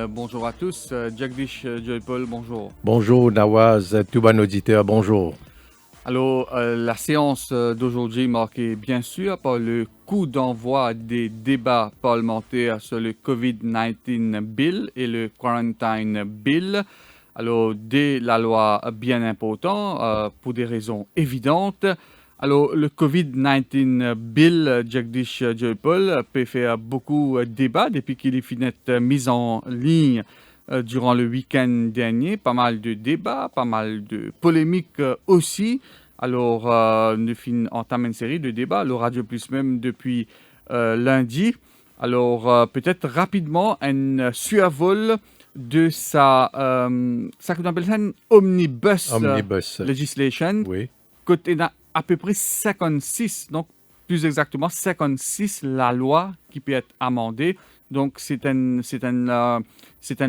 Bonjour à tous, Jagdish Joypal, bonjour. Bonjour Nawaz, tout bon auditeur, bonjour. Alors, la séance d'aujourd'hui est marquée bien sûr par le coup d'envoi des débats parlementaires sur le COVID-19 Bill et le Quarantine Bill. Alors, la loi bien importante pour des raisons évidentes. Alors, le COVID-19 Bill, Jagdish Joypal, peut faire beaucoup de débats depuis qu'il est fini mis en ligne durant le week-end dernier. Pas mal de débats, pas mal de polémiques aussi. Alors, nous entamons une série de débats, le Radio Plus même depuis lundi. Alors, peut-être rapidement, un survol de ça qu'on appelle ça une omnibus, legislation, Oui. côté à peu près 56, donc plus exactement 56 la loi qui peut être amendée. Donc, c'est une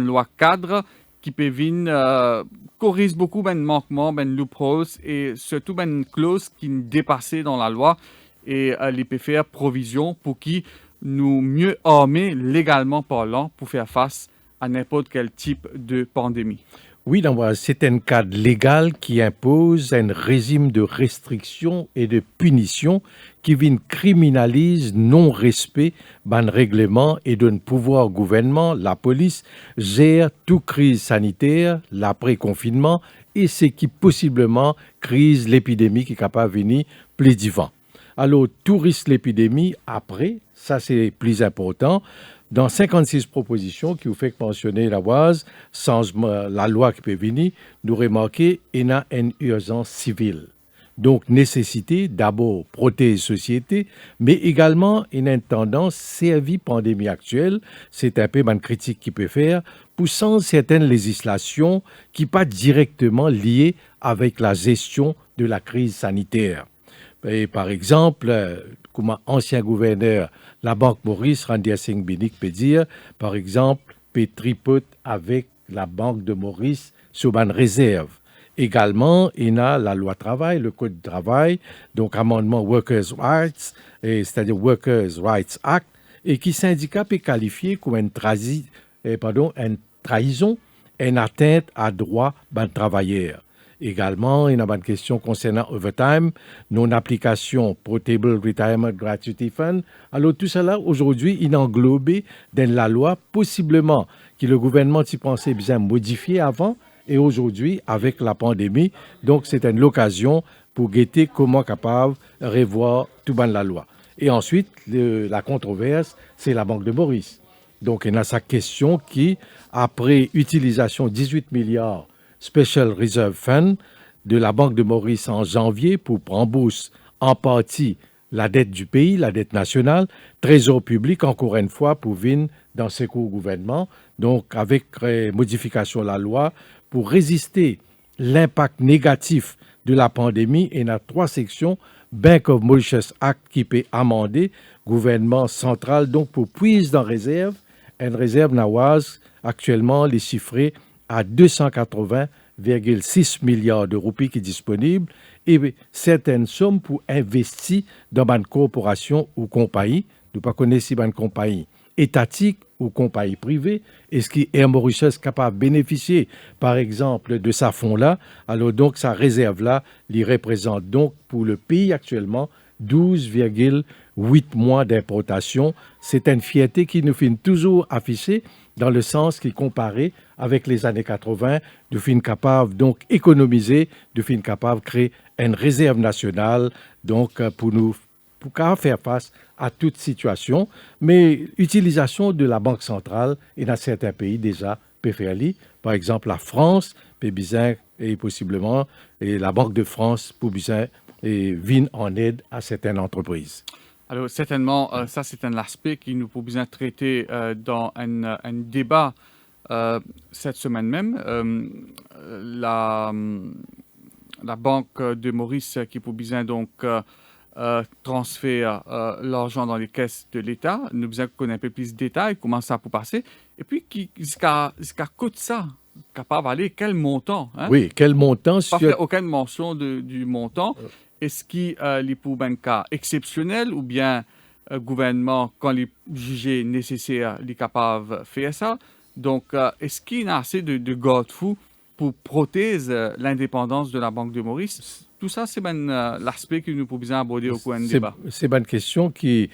loi cadre qui peut venir corriger beaucoup de manquements, de loopholes et surtout de clauses qui ne dépassaient dans la loi et les peut faire provision pour qui nous mieux armer légalement parlant pour faire face à n'importe quel type de pandémie. Oui, c'est un cadre légal qui impose un régime de restriction et de punition qui vient criminalise non-respect d'un règlement et d'un pouvoir gouvernement, la police, gère toute crise sanitaire, l'après-confinement et ce qui possiblement crise l'épidémie qui est capable de venir plus divant. Alors, tout risque l'épidémie après, ça c'est plus important. Dans 56 propositions qui vous fait mentionner la base, sans la loi qui peut venir, nous remarquons qu'il y a une urgence civile. Donc, nécessité d'abord protéger la société, mais également une tendance servie pandémie actuelle. C'est un peu une critique qui peut faire, poussant certaines législations qui ne sont pas directement liées avec la gestion de la crise sanitaire. Et par exemple, comme ancien gouverneur, la banque Maurice, Randy Singh-Binic peut dire, par exemple, peut tripoter avec la banque de Maurice sur une réserve. Également, il y a la loi travail, le code du travail, donc amendement Workers' Rights, c'est-à-dire Workers' Rights Act, et qui syndicat peut qualifier comme une trahison, une atteinte à droit des travailleurs. Également, il y a une question concernant overtime, non-application Portable Retirement Gratuity Fund. Alors, tout cela, aujourd'hui, il est englobé dans la loi, possiblement que le gouvernement s'y pensait bien modifier avant et aujourd'hui, avec la pandémie. Donc, c'est une occasion pour guetter comment capable de revoir tout dans la loi. Et ensuite, la controverse, c'est la banque de Maurice. Donc, il y a sa question qui, après utilisation 18 milliards Special Reserve Fund de la Banque de Maurice en janvier pour rembourser en partie la dette du pays, la dette nationale, trésor public, encore une fois, pour venir dans ce cours gouvernement. Donc, avec modification de la loi, pour résister l'impact négatif de la pandémie, il y a 3 sections, Bank of Mauritius Act qui peut amender, gouvernement central, donc pour puiser dans réserve, une réserve nawaz, actuellement, les chiffrés à 280,6 milliards de roupies qui est disponible et certaines sommes pour investir dans une corporation ou compagnie. Nous ne connaissons pas si une compagnie étatique ou compagnie privée. Est-ce qu'Air Mauritius est capable de bénéficier, par exemple, de sa fonds-là? Alors donc, sa réserve-là, il représente donc pour le pays actuellement 12,8 mois d'importation. C'est une fierté qui nous fait toujours afficher dans le sens qui comparait avec les années 80, de fin capable donc économiser, de fin capable créer une réserve nationale donc pour faire face à toute situation. Mais utilisation de la banque centrale et dans certains pays déjà peut faire par exemple la France, peut bien et possiblement et la Banque de France pour bien et vient en aide à certaines entreprises. Alors, certainement, ça, c'est un aspect qui nous faut bien traiter dans un débat cette semaine même. La Banque de Maurice qui peut bien donc transférer l'argent dans les caisses de l'État. Nous besoin qu'on ait un peu plus de détails, comment ça peut passer. Et puis, jusqu'à coûte ça capable d'aller, quel montant? Hein? Oui, quel montant? Pas faire aucune mention du montant. Est-ce qu'il est pour un cas exceptionnel ou bien gouvernement, quand il jugé nécessaire, il est capable de faire ça? Donc, est-ce qu'il y a assez de garde-fous pour protéger l'indépendance de la Banque de Maurice? Tout ça, c'est ben, l'aspect que nous pouvons aborder au cours du débat. C'est une question qui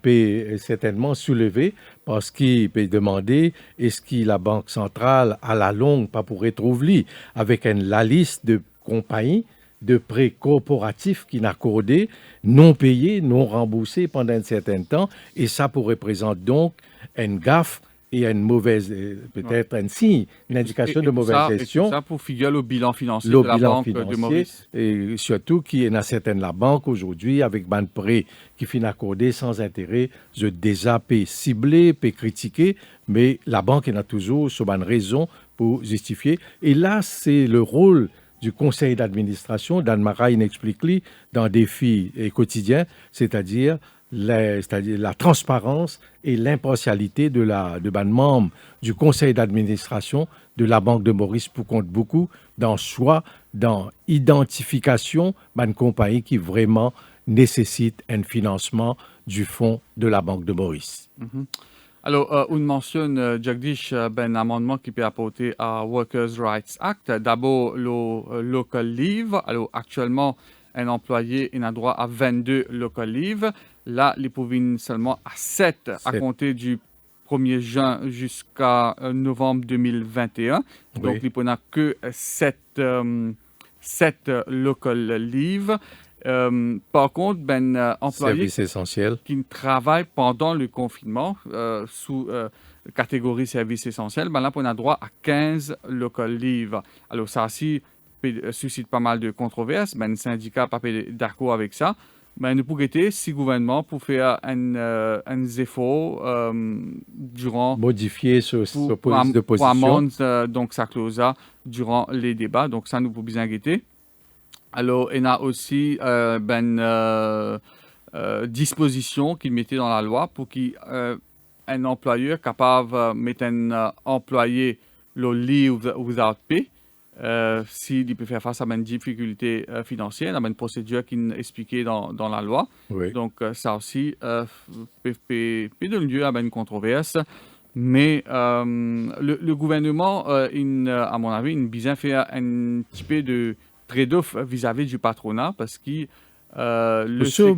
peut certainement soulever parce qu'il peut demander est-ce que la Banque centrale, à la longue, pas pourrait trouver avec la liste de compagnies de prêts corporatifs qui n'accordés, non payés, non remboursés pendant un certain temps, et ça pourrait représenter donc une gaffe et une mauvaise, peut-être un signe, une indication de mauvaise gestion. Et ça pour figurer le bilan financier de la Banque de Maurice. Et surtout qu'il y a certaines la banque aujourd'hui avec ban prêt qui finit accordé sans intérêt, je déjà peut cibler, peut critiquer, mais la banque en a toujours sur une raison pour justifier. Et là, c'est le rôle du conseil d'administration, d'Anne-Mara explique dans Défis quotidiens, c'est-à-dire la transparence et l'impartialité de membres du conseil d'administration de la Banque de Maurice pour compte beaucoup dans choix, dans identification d'une compagnie qui vraiment nécessite un financement du fonds de la Banque de Maurice. Mm-hmm. Alors, on mentionne, Jagdish, un amendement qui peut apporter à Workers' Rights Act. D'abord, le local leave. Alors, actuellement, un employé a droit à 22 local leave. Là, il peut seulement à 7 à compter du 1er juin jusqu'à novembre 2021. Donc, il n'y a que 7 local leave. Par contre, employé qui travaille pendant le confinement sous catégorie service essentiel, là, on a droit à 15 local leave. Alors, ça aussi suscite pas mal de controverses. Le syndicat n'est pas d'accord avec ça. Nous pouvons guetter si le gouvernement pour faire un effort durant... Modifier ce police de position. Pour amende donc sa clause durant les débats. Donc, ça, nous pouvons bien guetter. Alors, il y a aussi disposition qu'il mettait dans la loi pour qu'un employeur capable de mettre un employé le leave without pay s'il peut faire face à une difficulté financière. Il y a une procédure qui est expliquée dans la loi. Oui. Donc, ça aussi peut donner lieu à une controverse. Mais le gouvernement, à mon avis, il a bien fait un petit peu de trade-off vis-à-vis du patronat parce que le secteur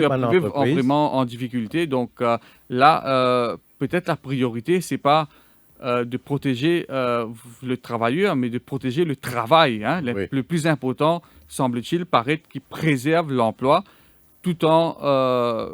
privé est vraiment en difficulté. Donc là, peut-être la priorité, ce n'est pas de protéger le travailleur, mais de protéger le travail. Hein. Le plus important, semble-t-il, paraît qui préserve l'emploi tout en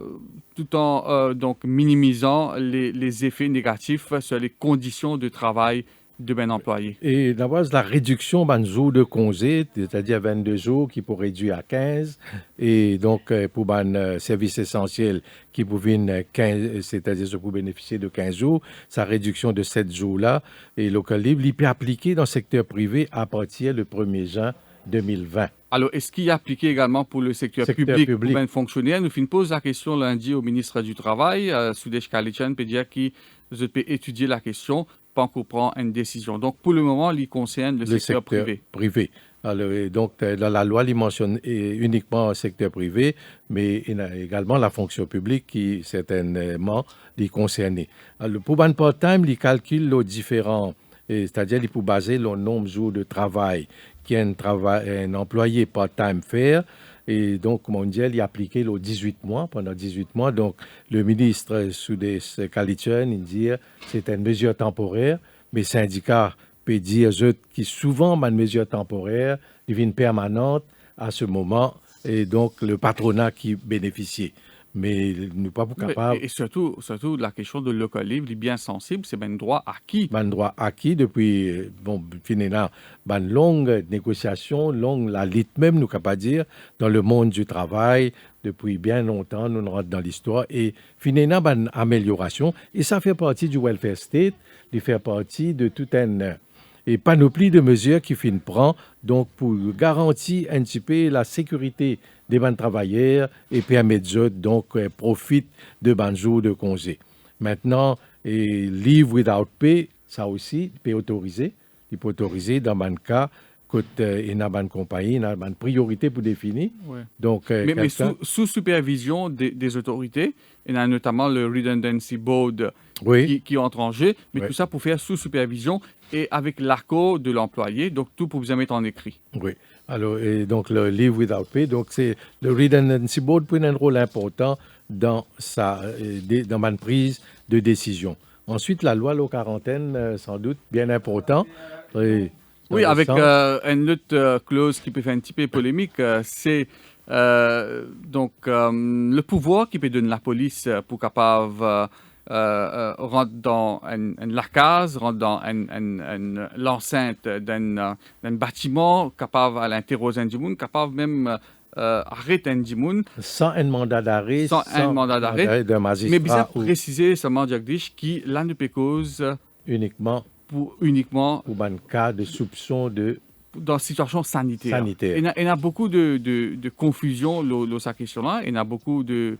donc minimisant les effets négatifs sur les conditions de travail de ben employé. Et d'abord, la réduction de jours de congé, c'est-à-dire 22 jours qui pour réduire à 15, et donc pour un service essentiel qui pour 15, c'est-à-dire pour bénéficier de 15 jours, sa réduction de 7 jours-là, et local libre, il peut appliquer dans le secteur privé à partir du 1er juin 2020. Alors, est-ce qu'il est appliqué également pour le secteur public pour ben fonctionnaire? Nous pose la question lundi au ministre du Travail, Sudesh Kalichan, peut dire qu'il peut étudier la question pas qu'on prend une décision. Donc, pour le moment, il concerne le secteur privé. Alors, donc, dans la loi, il mentionne uniquement le secteur privé, mais il y a également la fonction publique qui, certainement, est concernée. Alors, pour un part-time, il calcule les différents, c'est-à-dire il peut baser le nombre de jours de travail qu'un employé part-time fait. Et donc, mondial, il a appliqué les 18 mois, pendant 18 mois. Donc, le ministre Sudesh Kalichan, il dit que c'est une mesure temporaire, mais les syndicats peuvent dire que souvent, une mesure temporaire devient permanente à ce moment, et donc le patronat qui bénéficie. Mais nous pas capables. Et surtout, la question de local libre est bien sensible, c'est un droit acquis. Un droit acquis depuis, finalement, une longue négociation, la lutte même, nous pas dire, dans le monde du travail, depuis bien longtemps, nous rentrons dans l'histoire, et finalement, une amélioration, et ça fait partie du welfare state, il fait partie de toute une panoplie de mesures qui prend, donc pour garantir un petit peu la sécurité des bons travailleurs et permettre donc profite de bons jours de congé. Maintenant, leave without pay, ça aussi, il peut autoriser. Il peut autoriser dans un cas quand il y a une compagnie, il y a une priorité pour définir. Ouais. Donc, mais sous supervision des autorités, il y a notamment le Redundancy Board Oui. qui entrent en jeu, mais Oui. tout ça pour faire sous supervision et avec l'accord de l'employé, donc tout pour bien mettre en écrit. Oui. Alors, et donc le Leave Without Pay, donc c'est le Redundancy Board prend un rôle important dans dans ma prise de décision. Ensuite, la loi la quarantaine, sans doute bien important. Et dans Oui, le avec sens- une autre clause qui peut faire un petit peu polémique, c'est le pouvoir qui peut donner la police pour capable rentrer dans la case, rentrer dans l'enceinte d'un bâtiment, capable à l'interroger un monde, capable même arrêter un monde sans un mandat d'arrêt, sans un mandat d'arrêt. d'un Mais bien magistrat ou préciser seulement, Jagdish, qui là ne peut cause uniquement uniquement ou un cas de soupçon de dans situation sanitaire. sanitaire. Il y a beaucoup de confusion dans sa question-là. Il y a beaucoup de,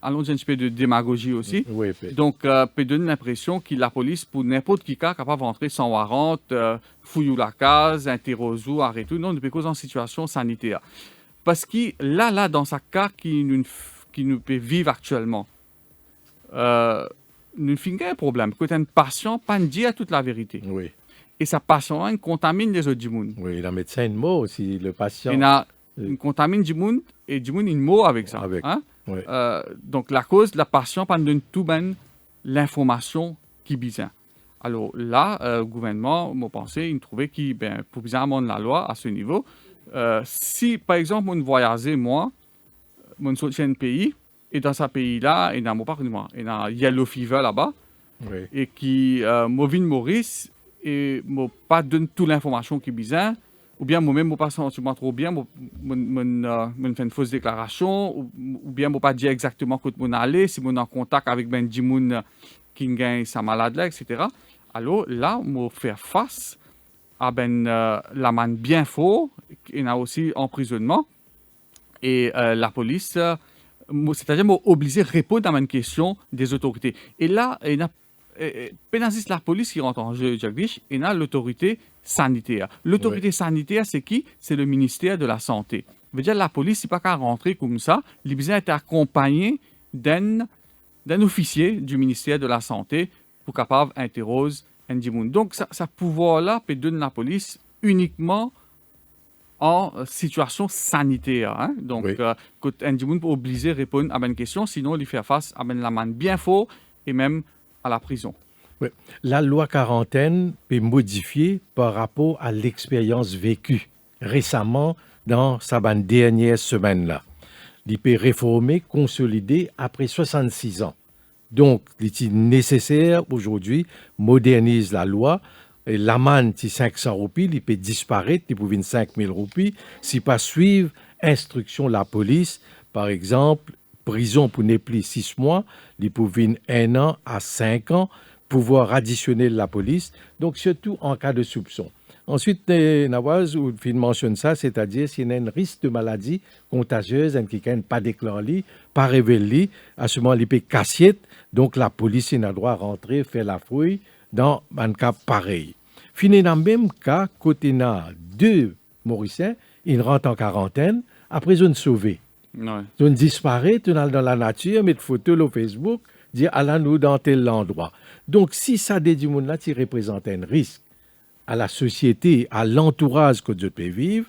allons dire un petit peu de démagogie aussi. Oui, Donc, peut donner l'impression que la police, pour n'importe qui cas, capable d'entrer sans warrant, fouiller la case, interroger ou arrêter, non, ne peut cause en situation sanitaire. Parce que là, dans sa cas qui nous peut vivre actuellement, nous avons un problème. Quand un patient pas dire toute la vérité. Oui. Et sa patient il contamine les autres gens. Oui, le médecin une mot aussi, le patient. Il contamine du monde et du monde il meurt avec ça. Hein? Oui. Donc la cause, la patient pas donne tout ben l'information qui besoin. Alors là, le gouvernement, moi pensé, il trouvait qu'il pour bien amender la loi à ce niveau. Si par exemple on voyageait moi, mon sorti un pays et dans ce pays-là, il y a il y a yellow fever là-bas Oui. et qui Maurice et m'a pas donné toute l'information qui besoin ou bien moi-même moi pas sentiment trop bien moi fait une fausse déclaration ou bien moi pas dire exactement quand mon aller si mon en contact avec ben Jimoun qui gagne sa malade là etc. Alors là moi faire face à la manne bien fort il y a aussi emprisonnement et la police c'est-à-dire moi obligé de répondre à une question des autorités et là il y a pénalise la police qui rentre en jeu, Jagdish, et là l'autorité sanitaire. L'autorité sanitaire, c'est qui? C'est le ministère de la Santé. Ça veut dire la police, n'est pas qu'à rentrer comme ça, il a besoin d'être accompagné d'un officier du ministère de la Santé pour capable interroger un dimoun. Donc, ça pouvoir-là peut donner la police uniquement en situation sanitaire. Hein? Donc, quand un dimoun peut obliger à répondre à une question, sinon il fait face à une amende bien fort et même à la prison. Oui. La loi quarantaine peut modifier par rapport à l'expérience vécue récemment dans sa dernière semaine-là. Il peut réformer, consolider après 66 ans. Donc, il est nécessaire aujourd'hui modernise la loi. L'amende de 500 roupies, il peut disparaître, il peut venir 5000 roupies. Si pas suivre instruction de la police, par exemple, prison pour ne plus 6 mois, il peut venir 1 an à 5 ans, pouvoir additionner la police, donc surtout en cas de soupçon. Ensuite, Nawaz, ou fin mentionne ça, c'est-à-dire s'il y a un risque de maladie contagieuse, qui n'est pas déclaré, pas révélé, à ce moment, il peut casser, donc la police n'a droit à rentrer, faire la fouille dans un cas pareil. Fini dans le même cas, côté na 2 Mauriciens, ils rentrent en quarantaine, après ils sont sauvés. Ouais. Ils disparaissent, ils sont dans la nature, mettent photo sur Facebook, dire allons-nous dans tel endroit. Donc si ça dit monde là, ça représente un risque à la société, à l'entourage que Dieu peut vivre.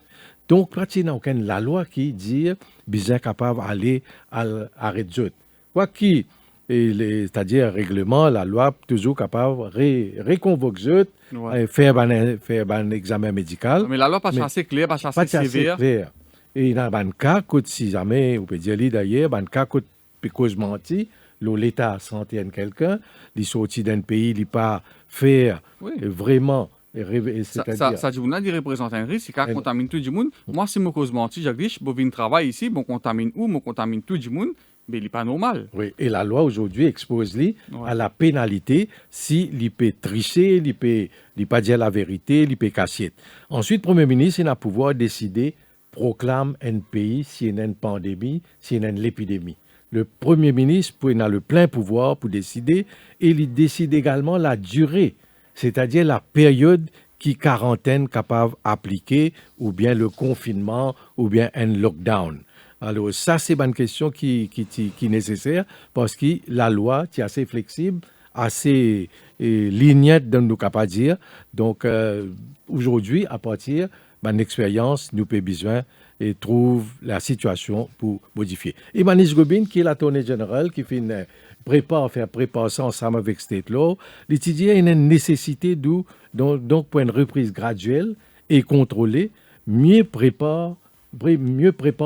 Donc, pratiquement, aucune la loi qui dit bien capable d'aller à l'arrêt. Quoi qu'il, c'est-à-dire règlement, la loi toujours capable de reconvoquer, faire un examen médical. Mais la loi pas assez claire, pas assez sévère. Et dans un cas, si jamais, on peut dire d'ailleurs, dans un cas, peut cause menti, l'État santé quelqu'un, il sorti d'un pays, il pas faire vraiment. Ça dit qu'on a des représentants un risque, c'est qu'on contamine tout le monde. Moi, si je cause menti, je dis, je viens travailler ici, je contamine où, je contamine tout le monde, mais il n'est pas normal. Oui, et la loi aujourd'hui expose lui à la pénalité si il peut tricher, il peut pas dire la vérité, il peut casser. Ensuite, le Premier ministre, il a pouvoir décider, proclame un pays s'il y a une pandémie, s'il y a une épidémie. Le Premier ministre a le plein pouvoir pour décider et il décide également la durée, c'est-à-dire la période qui quarantaine capable d'appliquer ou bien le confinement ou bien un lockdown. Alors, ça, c'est une question qui est nécessaire parce que la loi est assez flexible, assez lignette, dans nos capables de dire. Donc, aujourd'hui, à partir d'une expérience, nous avons besoin et trouve la situation pour modifier. Et Maurice Gobin, qui est l'attorney général, qui fait prépare ça ensemble avec State Law, l'étudiant a une nécessité donc pour une reprise graduelle et contrôlée, mieux prépare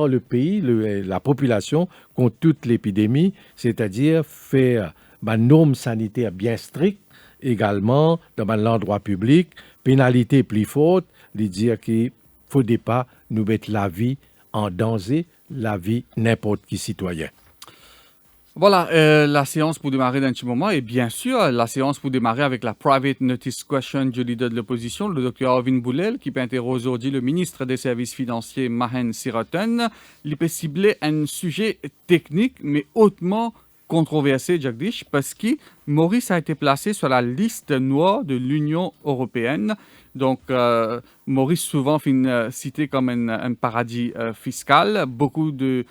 le pays, la population contre toute l'épidémie, c'est-à-dire faire une norme sanitaire bien stricte, également dans l'endroit public, pénalité plus forte, de dire qu'il ne faudrait pas nous mettre la vie en danger, la vie n'importe qui citoyen. Voilà, la séance pour démarrer d'un petit moment et bien sûr, la séance pour démarrer avec la private notice question du leader de l'opposition, le Dr Arvin Boulel, qui peut interroger aujourd'hui le ministre des Services financiers, Mahen Siraton. Il peut cibler un sujet technique, mais hautement controversé, Jagdish, parce que Maurice a été placé sur la liste noire de l'Union européenne. Donc, Maurice souvent cité comme un paradis fiscal. Beaucoup de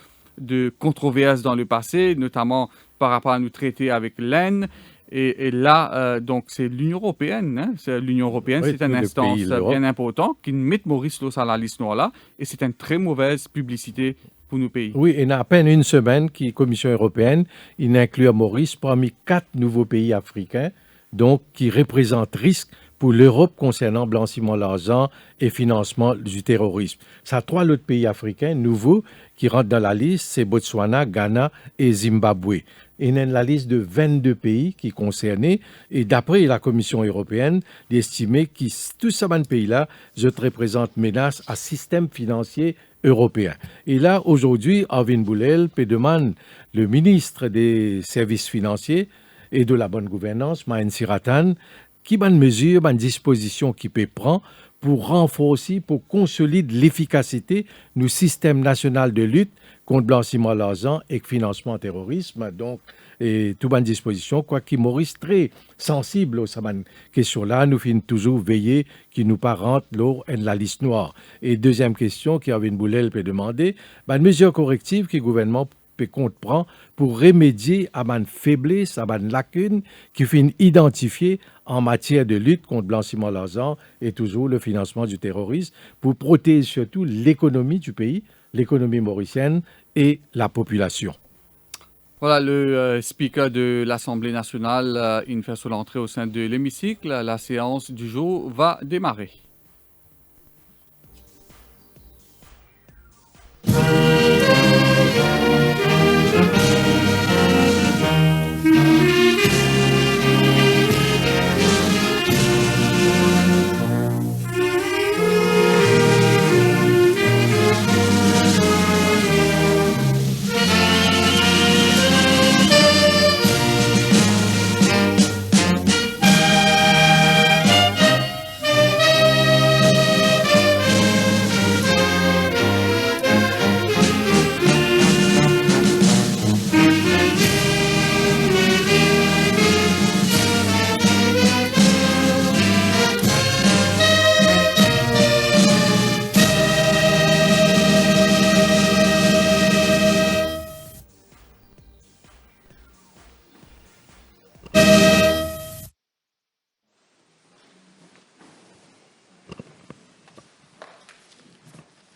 controverses dans le passé, notamment par rapport à nos traités avec l'Inde. Et là, donc, c'est l'Union européenne. Hein? L'Union européenne, oui, c'est une instance bien importante qui met Maurice sur la liste noire-là. Et c'est une très mauvaise publicité pour nos pays. Oui, et à peine une semaine, la Commission européenne, il inclut Maurice parmi 4 nouveaux pays africains, donc qui représentent risque pour l'Europe concernant blanchiment d'argent et financement du terrorisme. Ça a 3 autres pays africains nouveaux qui rentrent dans la liste, c'est Botswana, Ghana et Zimbabwe. Il y a la liste de 22 pays qui sont concernés et d'après la Commission européenne, d'estimer que tous ces pays-là représentent menace à système financier européen. Et là, aujourd'hui, Arvin Boulel demande le ministre des Services financiers et de la bonne gouvernance, Mahen Siraton, qui bonne mesure, bonne disposition qui peut prendre pour renforcer, pour consolider l'efficacité du système national de lutte contre blanchiment d'argent et financement terrorisme. Donc, et toute bonne disposition, quoi qu'il Maurice très sensible à cette question-là, nous finissons toujours veiller qu'il nous pas rentre l'eau et la liste noire. Et deuxième question qu'Arvin Boulel peut demander, une mesure corrective que le gouvernement peut comprendre pour remédier à une faiblesse, à une lacune qui finit identifiée en matière de lutte contre blanchiment d'argent et toujours le financement du terrorisme, pour protéger surtout l'économie du pays, l'économie mauricienne et la population. Voilà, le speaker de l'Assemblée nationale, il fait son entrée au sein de l'hémicycle. La séance du jour va démarrer.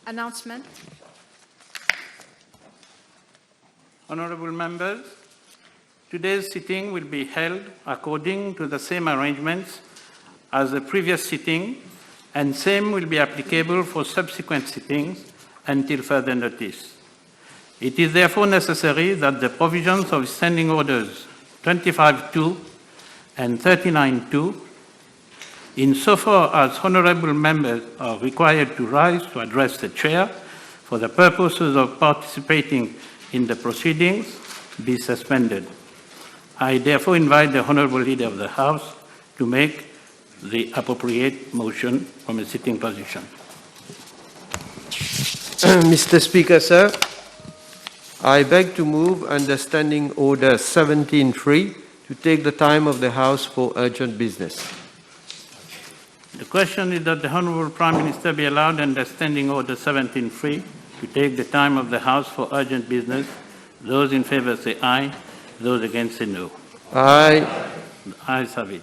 Announcement. Honorable members, today's sitting will be held according to the same arrangements as the previous sitting, and same will be applicable for subsequent sittings until further notice. It is therefore necessary that the provisions of Standing Orders 25.2 and 39.2, insofar as honorable members are required to rise to address the chair for the purposes of participating in the proceedings, be suspended. I therefore invite the honorable leader of the House to make the appropriate motion from a sitting position. Mr. Speaker, sir, I beg to move under Standing Order 17.3 to take the time of the House for urgent business. The question is that the Honourable Prime Minister be allowed under Standing Order 17.3 to take the time of the House for urgent business. Those in favour say aye. Those against say no. Aye. The ayes have it.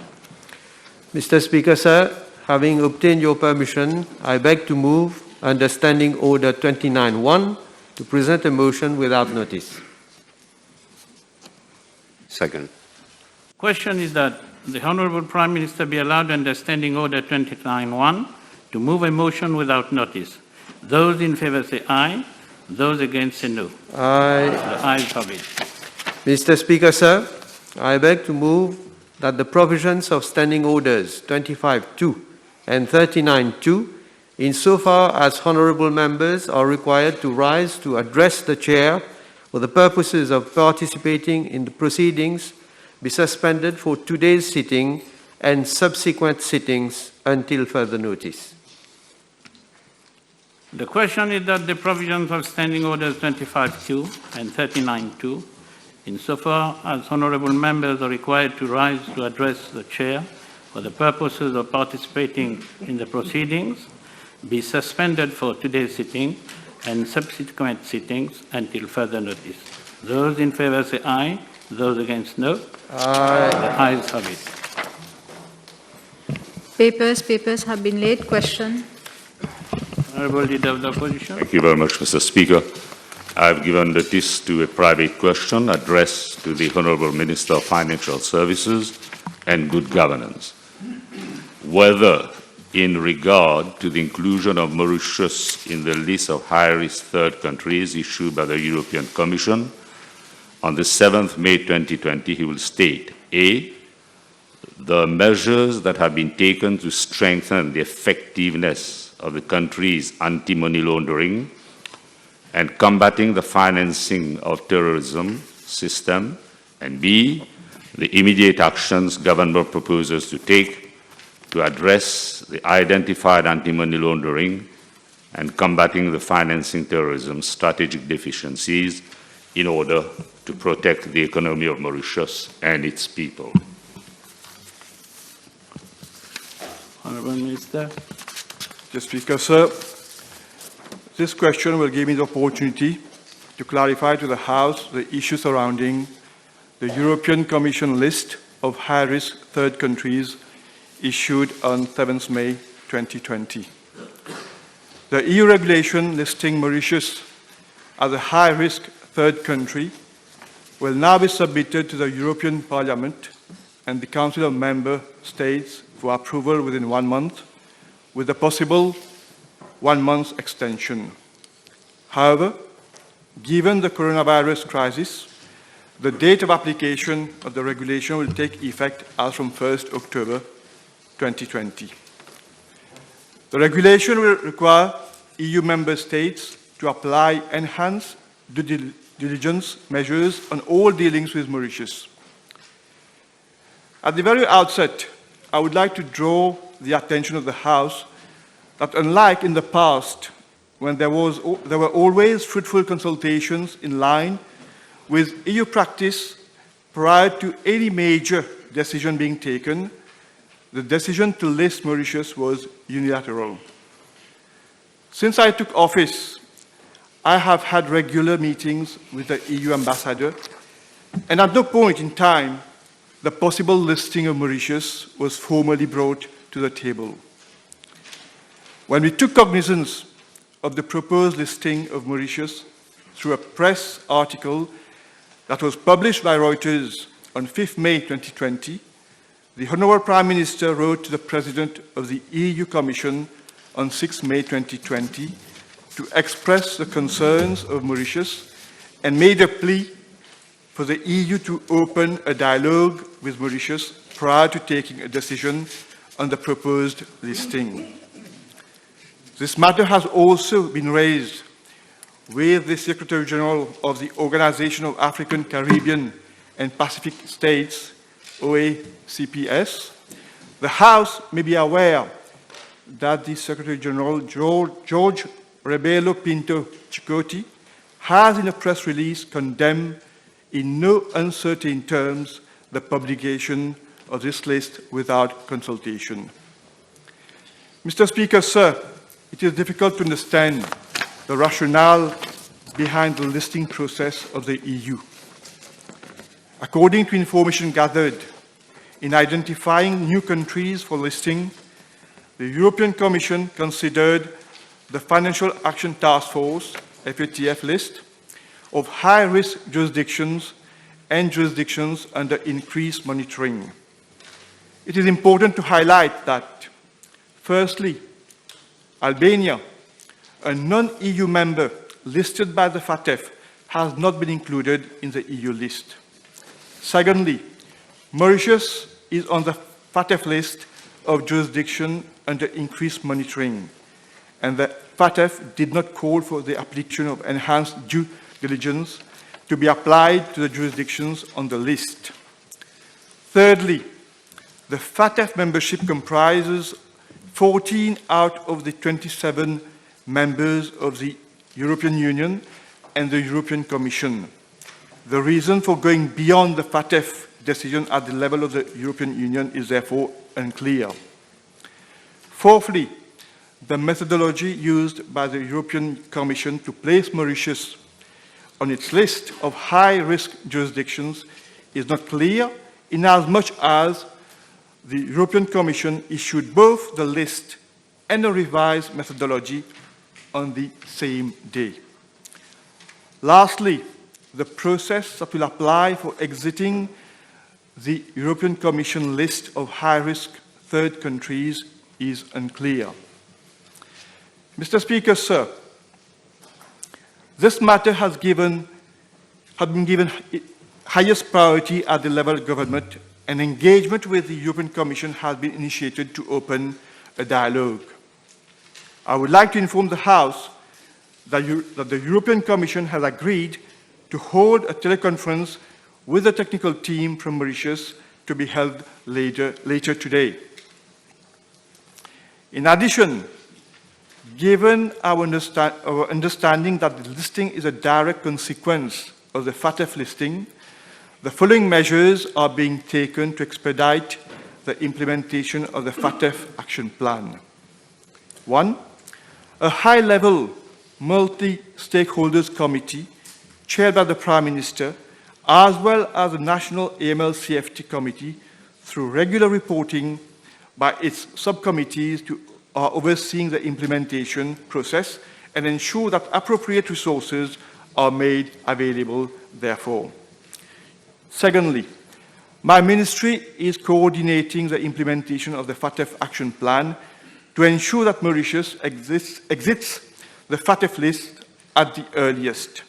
Mr. Speaker, sir, having obtained your permission, I beg to move under Standing Order 29.1 to present a motion without notice. Second. Question is that the Honourable Prime Minister be allowed under Standing Order 29.1 to move a motion without notice. Those in favour say aye. Those against say no. Aye. The ayes have it. Mr. Speaker, sir, I beg to move that the provisions of Standing Orders 25.2 and 39.2, insofar as honourable members are required to rise to address the chair for the purposes of participating in the proceedings, be suspended for today's sitting and subsequent sittings until further notice. The question is that the provisions of Standing Orders 25.2 and 39.2, insofar as honourable members are required to rise to address the chair for the purposes of participating in the proceedings, be suspended for today's sitting and subsequent sittings until further notice. Those in favour say aye. Those against no. Aye. The ayes have it. Papers have been laid. Question. Honourable Leader of the Opposition. Thank you very much, Mr. Speaker. I have given notice to a private question addressed to the Honourable Minister of Financial Services and Good Governance, whether in regard to the inclusion of Mauritius in the list of high-risk third countries issued by the European Commission on the 7th May 2020, he will state, A, the measures that have been taken to strengthen the effectiveness of the country's anti-money laundering and combating the financing of terrorism system, and B, the immediate actions government proposes to take to address the identified anti-money laundering and combating the financing terrorism strategic deficiencies in order to protect the economy of Mauritius and its people. Honourable Minister. Mr. Speaker, sir, this question will give me the opportunity to clarify to the House the issue surrounding the European Commission list of high-risk third countries issued on 7th May 2020. The EU regulation listing Mauritius as a high-risk third country will now be submitted to the European Parliament and the Council of Member States for approval within 1 month, with a possible 1 month extension. However, given the coronavirus crisis, the date of application of the regulation will take effect as from 1st October 2020. The regulation will require EU member states to apply enhanced due diligence measures on all dealings with Mauritius. At the very outset, I would like to draw the attention of the House that unlike in the past, when there were always fruitful consultations in line with EU practice prior to any major decision being taken, the decision to list Mauritius was unilateral. Since I took office, I have had regular meetings with the EU ambassador, and at no point in time the possible listing of Mauritius was formally brought to the table. When we took cognizance of the proposed listing of Mauritius through a press article that was published by Reuters on 5th May 2020, the Honourable Prime Minister wrote to the President of the EU Commission on 6th May 2020 to express the concerns of Mauritius and made a plea for the EU to open a dialogue with Mauritius prior to taking a decision on the proposed listing. This matter has also been raised with the Secretary General of the Organization of African, Caribbean and Pacific States, OACPS. The House may be aware that the Secretary General, George Rebelo Pinto Chikoti, has in a press release condemned in no uncertain terms the publication of this list without consultation. Mr. Speaker, sir, it is difficult to understand the rationale behind the listing process of the EU. According to information gathered in identifying new countries for listing, the European Commission considered the Financial Action Task Force, FATF list, of high-risk jurisdictions and jurisdictions under increased monitoring. It is important to highlight that, firstly, Albania, a non-EU member listed by the FATF, has not been included in the EU list. Secondly, Mauritius is on the FATF list of jurisdiction under increased monitoring, and the FATF did not call for the application of enhanced due diligence to be applied to the jurisdictions on the list. Thirdly, the FATF membership comprises 14 out of the 27 members of the European Union and the European Commission. The reason for going beyond the FATF decision at the level of the European Union is therefore unclear. Fourthly, the methodology used by the European Commission to place Mauritius on its list of high-risk jurisdictions is not clear, inasmuch as the European Commission issued both the list and a revised methodology on the same day. Lastly, the process that will apply for exiting the European Commission list of high-risk third countries is unclear. Mr. Speaker, sir, this matter has been given highest priority at the level of government, and engagement with the European Commission has been initiated to open a dialogue. I would like to inform the House that the European Commission has agreed to hold a teleconference with the technical team from Mauritius to be held later today. In addition, given our understanding that the listing is a direct consequence of the FATF listing, the following measures are being taken to expedite the implementation of the FATF action plan. 1. A high-level multi-stakeholders committee chaired by the Prime Minister, as well as the National AML-CFT Committee, through regular reporting by its subcommittees to overseeing the implementation process and ensure that appropriate resources are made available therefore. Secondly, my ministry is coordinating the implementation of the FATF action plan to ensure that Mauritius exits the FATF list at the earliest.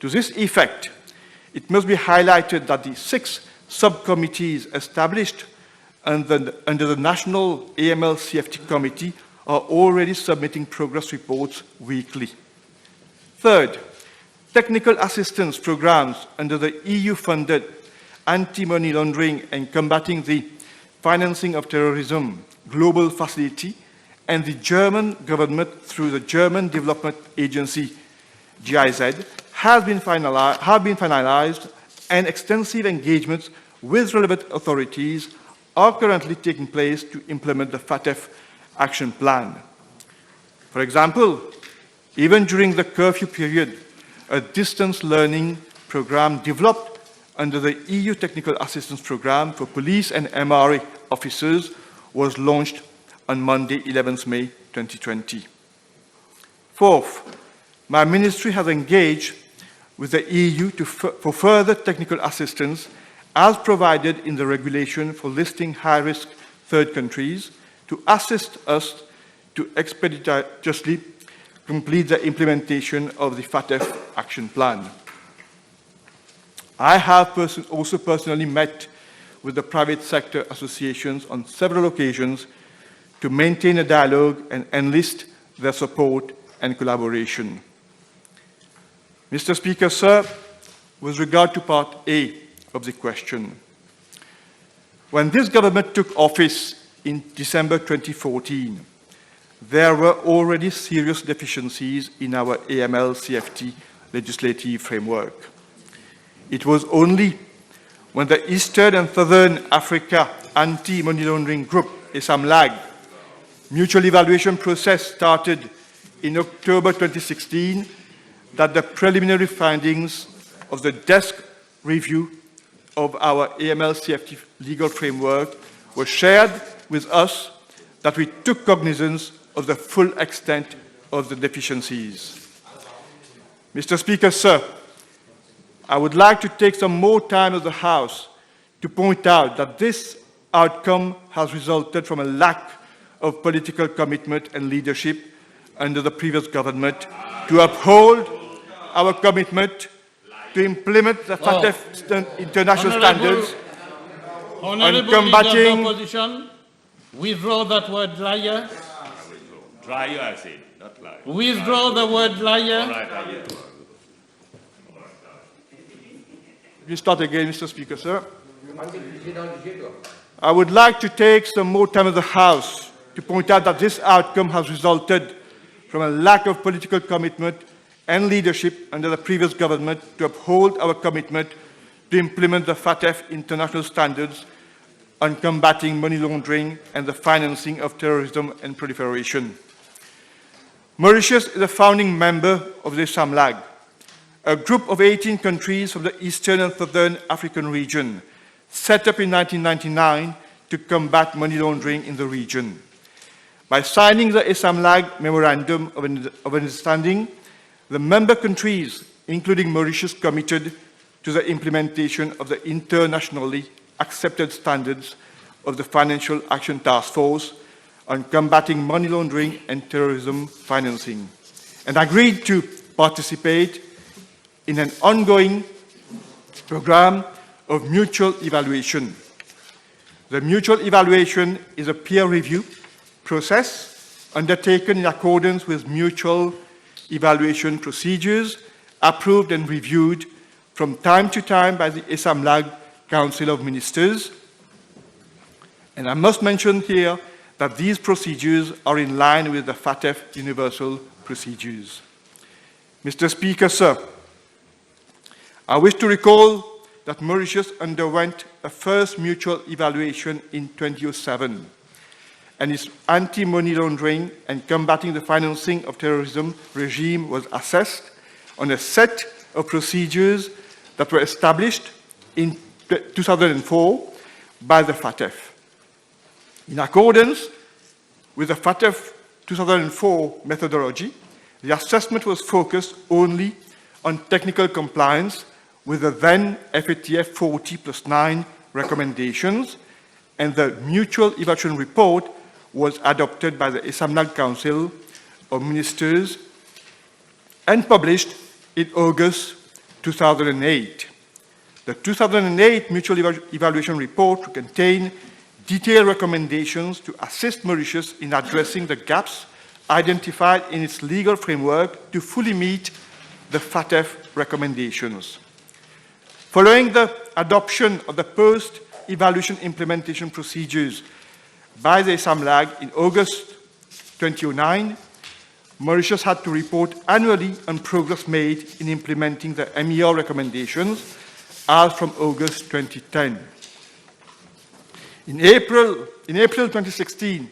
To this effect, it must be highlighted that the 6 subcommittees established under the National AML-CFT Committee are already submitting progress reports weekly. Third, technical assistance programs under the EU-funded anti-money laundering and combating the financing of terrorism global facility and the German government through the German Development Agency, GIZ, have been finalized, and extensive engagements with relevant authorities are currently taking place to implement the FATF action plan. For example, even during the curfew period, a distance learning program developed under the EU Technical Assistance Program for police and MRA officers was launched on Monday, 11th May 2020. Fourth, my ministry has engaged with the EU for further technical assistance as provided in the regulation for listing high-risk third countries to assist us to expeditiously complete the implementation of the FATF action plan. I have also personally met with the private sector associations on several occasions to maintain a dialogue and enlist their support and collaboration. Mr. Speaker, sir, with regard to part A of the question, when this government took office in December 2014, there were already serious deficiencies in our AML-CFT legislative framework. It was only when the Eastern and Southern Africa Anti-Money Laundering Group, ESAMLAG, mutual evaluation process started in October 2016 that the preliminary findings of the desk review of our AML-CFT legal framework were shared with us, that we took cognizance of the full extent of the deficiencies. Mr. Speaker, sir, I would like to take some more time of the House to point out that this outcome has resulted from a lack of political commitment and leadership under the previous government to uphold our commitment to implement the FATF international standards Honorable combating- Leader of the Opposition, withdraw that word liar. Liar, I said, not liar. Withdraw the word liar. All right, I will. You start again, Mr. Speaker, sir. I would like to take some more time of the House to point out that this outcome has resulted from a lack of political commitment and leadership under the previous government to uphold our commitment to implement the FATF international standards on combating money laundering and the financing of terrorism and proliferation. Mauritius is a founding member of the SAMLAG, a group of 18 countries from the Eastern and Southern African region, set up in 1999 to combat money laundering in the region. By signing the SAMLAG Memorandum of Understanding, the member countries, including Mauritius, committed to the implementation of the internationally accepted standards of the Financial Action Task Force on combating money laundering and terrorism financing, and agreed to participate in an ongoing program of mutual evaluation. The mutual evaluation is a peer review process undertaken in accordance with mutual evaluation procedures approved and reviewed from time to time by the SAMLAG Council of Ministers. And I must mention here that these procedures are in line with the FATF universal procedures. Mr. Speaker, sir, I wish to recall that Mauritius underwent a first mutual evaluation in 2007, and its anti-money laundering and combating the financing of terrorism regime was assessed on a set of procedures that were established in 2004 by the FATF. In accordance with the FATF 2004 methodology, the assessment was focused only on technical compliance with the then FATF 40+9 recommendations, and the mutual evaluation report was adopted by the SAMLAG Council of Ministers and published in August 2008. The 2008 mutual evaluation report contained detailed recommendations to assist Mauritius in addressing the gaps identified in its legal framework to fully meet the FATF recommendations. Following the adoption of the post-evaluation implementation procedures by the SAMLAG in August 2009, Mauritius had to report annually on progress made in implementing the MER recommendations as from August 2010. In April 2016,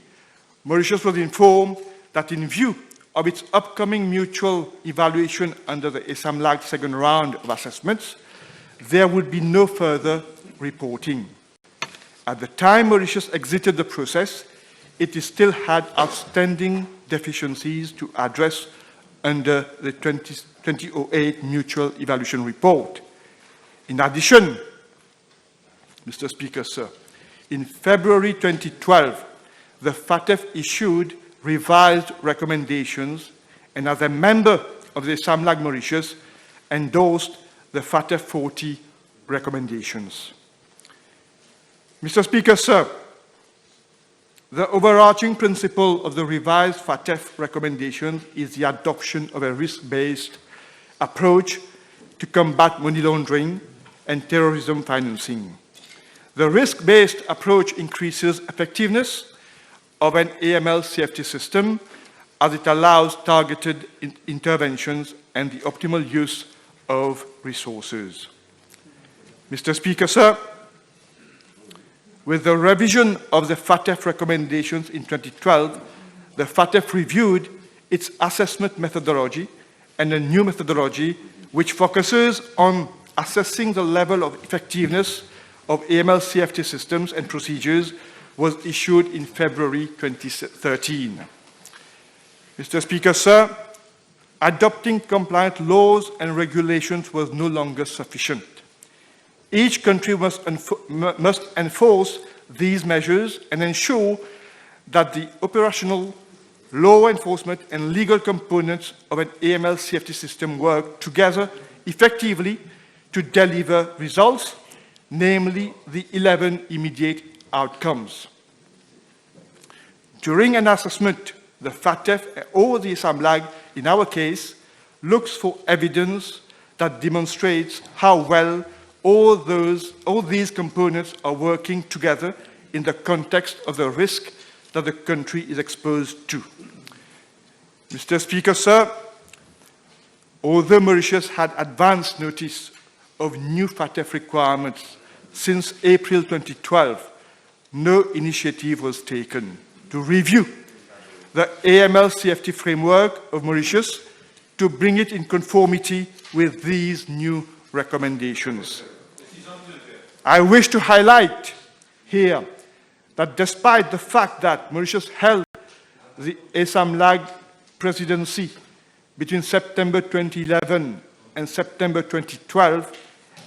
Mauritius was informed that in view of its upcoming mutual evaluation under the SAMLAG second round of assessments, there would be no further reporting. At the time Mauritius exited the process, it still had outstanding deficiencies to address under the 2008 mutual evaluation report. In addition, Mr. Speaker, sir, in February 2012, the FATF issued revised recommendations, and as a member of the SAMLAG Mauritius, endorsed the FATF 40 recommendations. Mr. Speaker, sir, the overarching principle of the revised FATF recommendations is the adoption of a risk-based approach to combat money laundering and terrorism financing. The risk-based approach increases effectiveness of an AML-CFT system as it allows targeted interventions and the optimal use of resources. Mr. Speaker, sir, with the revision of the FATF recommendations in 2012, the FATF reviewed its assessment methodology and a new methodology which focuses on assessing the level of effectiveness of AML-CFT systems and procedures was issued in February 2013. Mr. Speaker, sir, adopting compliant laws and regulations was no longer sufficient. Each country must enforce these measures and ensure that the operational, law enforcement and legal components of an AML-CFT system work together effectively to deliver results, namely the 11 immediate outcomes. During an assessment, the FATF or the ASAMLAG, in our case, looks for evidence that demonstrates how well all these components are working together in the context of the risk that the country is exposed to. Mr. Speaker, sir, although Mauritius had advance notice of new FATF requirements since April 2012, no initiative was taken to review the AML-CFT framework of Mauritius to bring it in conformity with these new recommendations. I wish to highlight here that despite the fact that Mauritius held the ASAMLAG presidency between September 2011 and September 2012,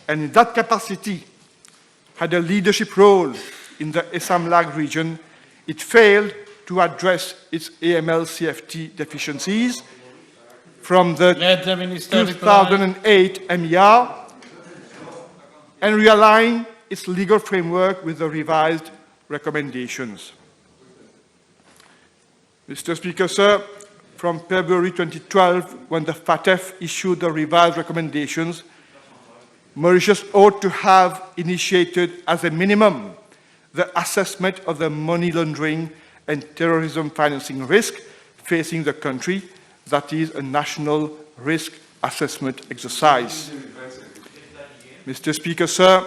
and in that capacity had a leadership role in the ASAMLAG region, it failed to address its AML-CFT deficiencies from the 2008 MER and realign its legal framework with the revised recommendations. Mr. Speaker, sir, from February 2012, when the FATF issued the revised recommendations, Mauritius ought to have initiated as a minimum the assessment of the money laundering and terrorism financing risk facing the country, that is a national risk assessment exercise. Mr. Speaker, sir,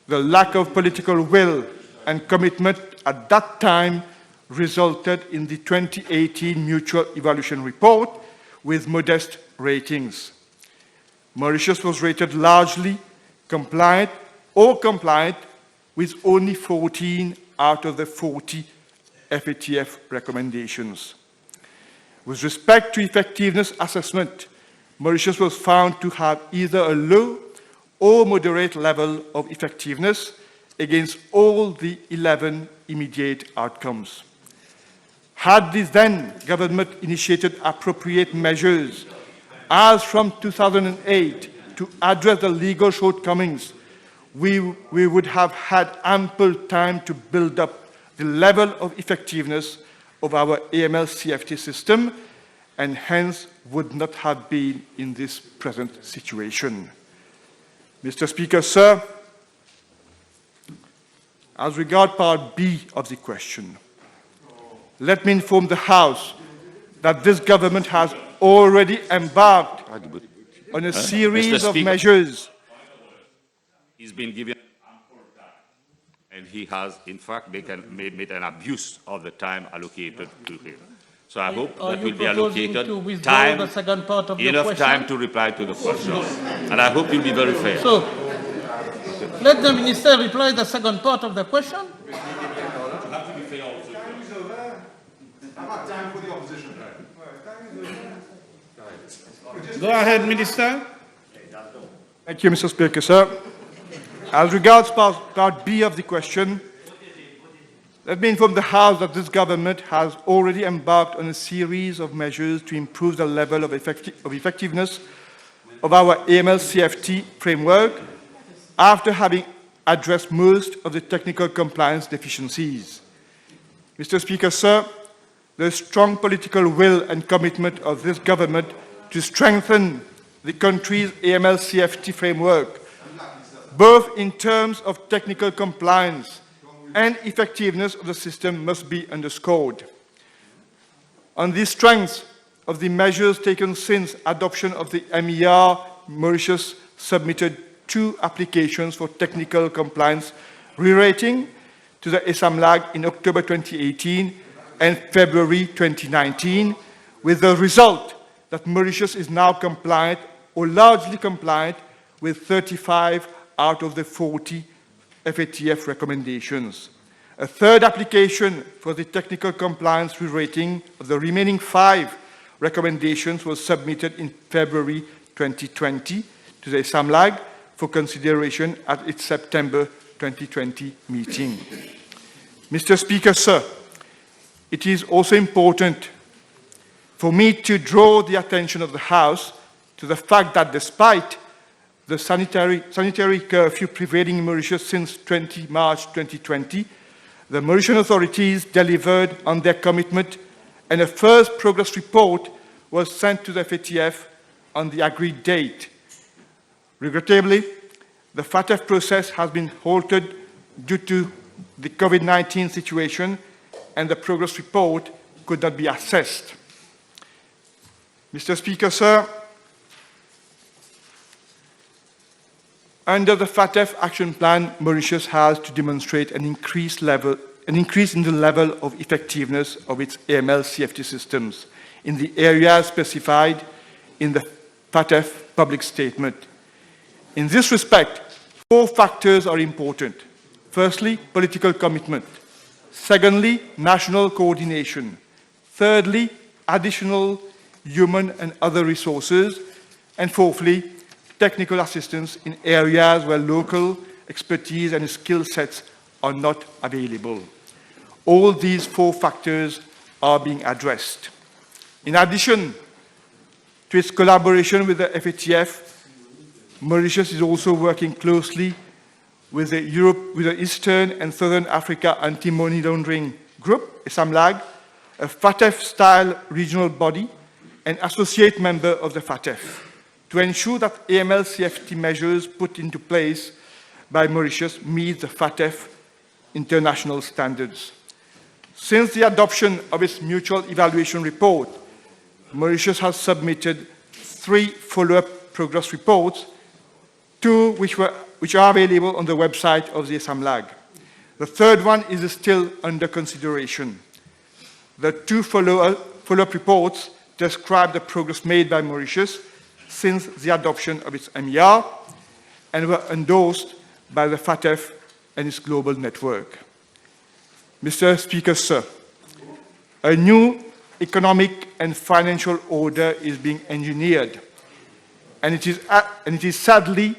the lack of political will and commitment at that time resulted in the 2018 Mutual Evaluation Report with modest ratings. Mauritius was rated largely compliant or compliant with only 14 out of the 40 FATF recommendations. With respect to effectiveness assessment, Mauritius was found to have either a low or moderate level of effectiveness against all the 11 immediate outcomes. Had the then government initiated appropriate measures, as from 2008, to address the legal shortcomings, we would have had ample time to build up the level of effectiveness of our AML-CFT system, and hence would not have been in this present situation. Mr. Speaker, sir, as regards part B of the question, let me inform the House that this government has already embarked on a series of measures. He's been given ample time, and he has, in fact, made an abuse of the time allocated to him. So I hope that will be allocated time, enough time to reply to the question. And I hope you'll be very fair. So, let the Minister reply the second part of the question. Go ahead, Minister. Thank you, Mr. Speaker, sir. As regards part B of the question, let me inform the House that this government has already embarked on a series of measures to improve the level of effectiveness of our AML-CFT framework after having addressed most of the technical compliance deficiencies. Mr. Speaker, sir, the strong political will and commitment of this government to strengthen the country's AML-CFT framework, both in terms of technical compliance and effectiveness of the system, must be underscored. On the strength of the measures taken since adoption of the MER, Mauritius submitted 2 applications for technical compliance re-rating to the ASAMLAG in October 2018 and February 2019, with the result that Mauritius is now compliant or largely compliant with 35 out of the 40 FATF recommendations. A third application for the technical compliance rating of the remaining 5 recommendations was submitted in February 2020 to the SAMLAG for consideration at its September 2020 meeting. Mr. Speaker, sir, it is also important for me to draw the attention of the House to the fact that despite the sanitary curfew prevailing in Mauritius since 20 March 2020, the Mauritian authorities delivered on their commitment, and a first progress report was sent to the FATF on the agreed date. Regrettably, the FATF process has been halted due to the COVID-19 situation, and the progress report could not be assessed. Mr. Speaker, sir, under the FATF action plan, Mauritius has to demonstrate an increase in the level of effectiveness of its AML CFT systems in the areas specified in the FATF public statement. In this respect, 4 factors are important. Firstly, political commitment. Secondly, national coordination. Thirdly, additional human and other resources. And fourthly, technical assistance in areas where local expertise and skill sets are not available. All these 4 factors are being addressed. In addition to its collaboration with the FATF, Mauritius is also working closely with the Eastern and Southern Africa Anti-Money Laundering Group, SAMLAG, a FATF-style regional body and associate member of the FATF, to ensure that AML CFT measures put into place by Mauritius meet the FATF international standards. Since the adoption of its mutual evaluation report, Mauritius has submitted 3 follow-up progress reports, 2 which are available on the website of the SAMLAG. The third one is still under consideration. The 2 follow-up reports describe the progress made by Mauritius since the adoption of its MER and were endorsed by the FATF and its global network. Mr. Speaker, sir, a new economic and financial order is being engineered, and it is sadly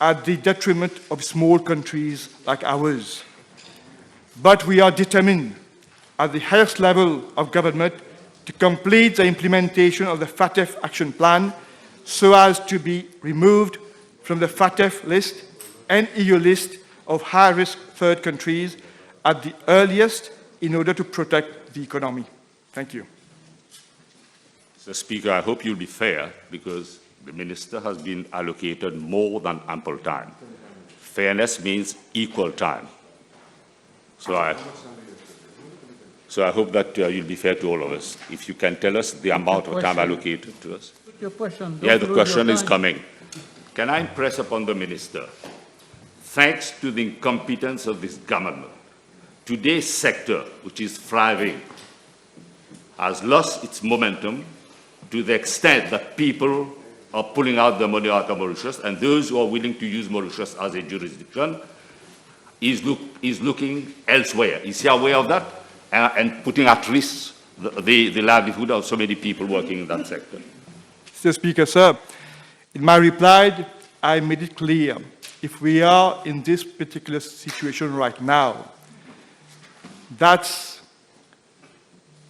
at the detriment of small countries like ours. But we are determined at the highest level of government to complete the implementation of the FATF action plan so as to be removed from the FATF list and EU list of high-risk third countries at the earliest in order to protect the economy. Thank you. Mr. Speaker, I hope you'll be fair because the Minister has been allocated more than ample time. Fairness means equal time. So I hope that you'll be fair to all of us. If you can tell us the amount of time allocated to us. Your question. Yeah, the question is coming. Can I impress upon the Minister, thanks to the incompetence of this government, today's sector, which is thriving, has lost its momentum to the extent that people are pulling out the money out of Mauritius, and those who are willing to use Mauritius as a jurisdiction is looking elsewhere. Is he aware of that? And putting at risk the livelihood of so many people working in that sector. Mr. Speaker, sir, in my reply, I made it clear, if we are in this particular situation right now, that's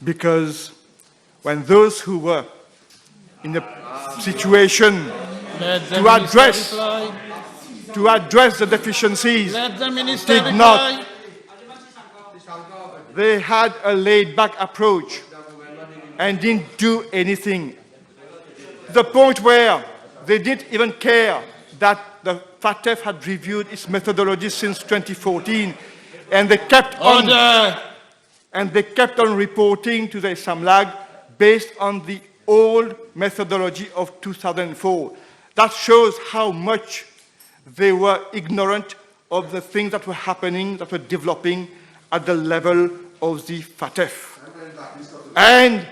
because when those who were in a situation to address the deficiencies did not. They had a laid-back approach and didn't do anything. The point where they didn't even care that the FATF had reviewed its methodology since 2014, and they kept on reporting to the SAMLAG based on the old methodology of 2004. That shows how much they were ignorant of the things that were happening, that were developing at the level of the FATF. And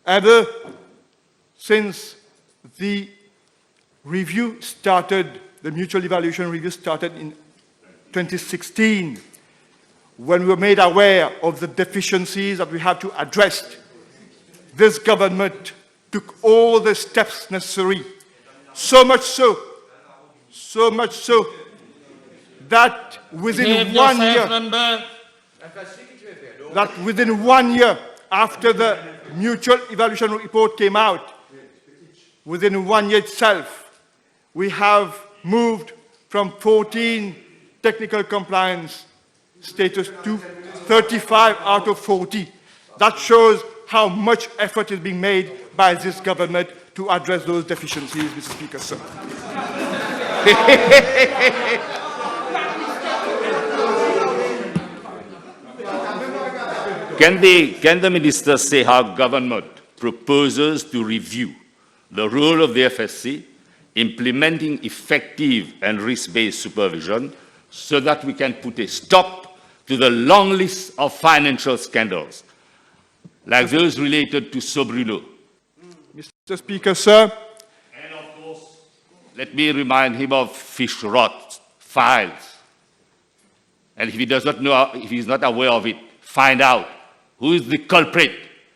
ever since the review started, the mutual evaluation review started in 2016, when we were made aware of the deficiencies that we have to address. This government took all the steps necessary, so much so that within 1 year, after the mutual evaluation report came out, within 1 year itself, we have moved from 14 technical compliance status to 35 out of 40. That shows how much effort is being made by this government to address those deficiencies, Mr. Speaker, sir. Can the minister say how government proposes to review the role of the FSC, implementing effective and risk-based supervision so that we can put a stop to the long list of financial scandals, like those related to Sobruno? Mr. Speaker, sir. And of course, let me remind him of fish rot files. And if he does not know, if he's not aware of it, find out who is the culprit.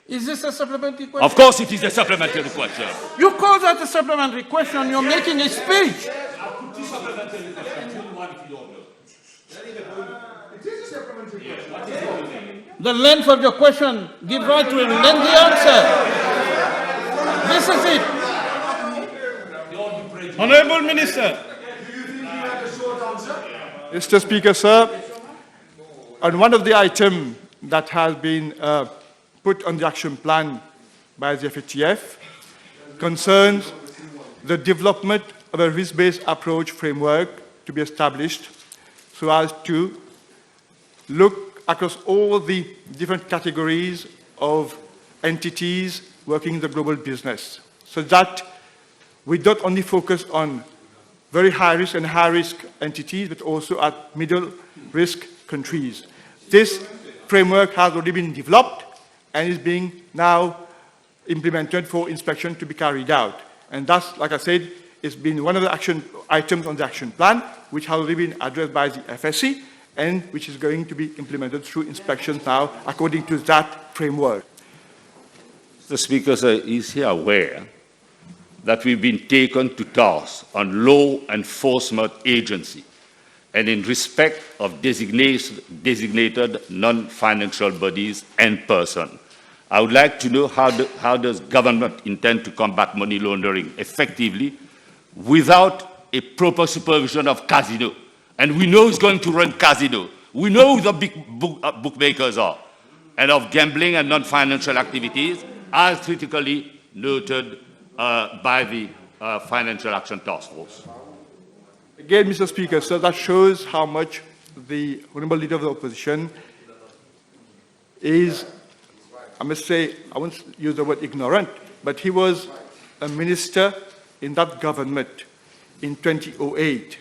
Is this a supplementary question? Of course it is a supplementary question. You call that a supplementary question, you're making a speech. The length of your question gives right to a lengthy answer. This is it. Honorable Minister. Mr. Speaker, sir, on one of the items that has been put on the action plan by the FATF concerns the development of a risk-based approach framework to be established so as to look across all the different categories of entities working in the global business, so that we don't only focus on very high-risk and high-risk entities, but also at middle-risk countries. This framework has already been developed and is being now implemented for inspection to be carried out. And thus, like I said, it's been one of the action items on the action plan, which has already been addressed by the FSC, and which is going to be implemented through inspections now according to that framework. The Speaker, sir, is he aware that we've been taken to task on law enforcement agency and in respect of designated non-financial bodies and person? I would like to know how does government intend to combat money laundering effectively without a proper supervision of casino? And we know who's going to run casino. We know who the big bookmakers are. And of gambling and non-financial activities, as critically noted by the Financial Action Task Force. Again, Mr. Speaker, so that shows how much the Honourable Leader of the Opposition is, I must say, I won't use the word ignorant, but he was a minister in that government in 2008.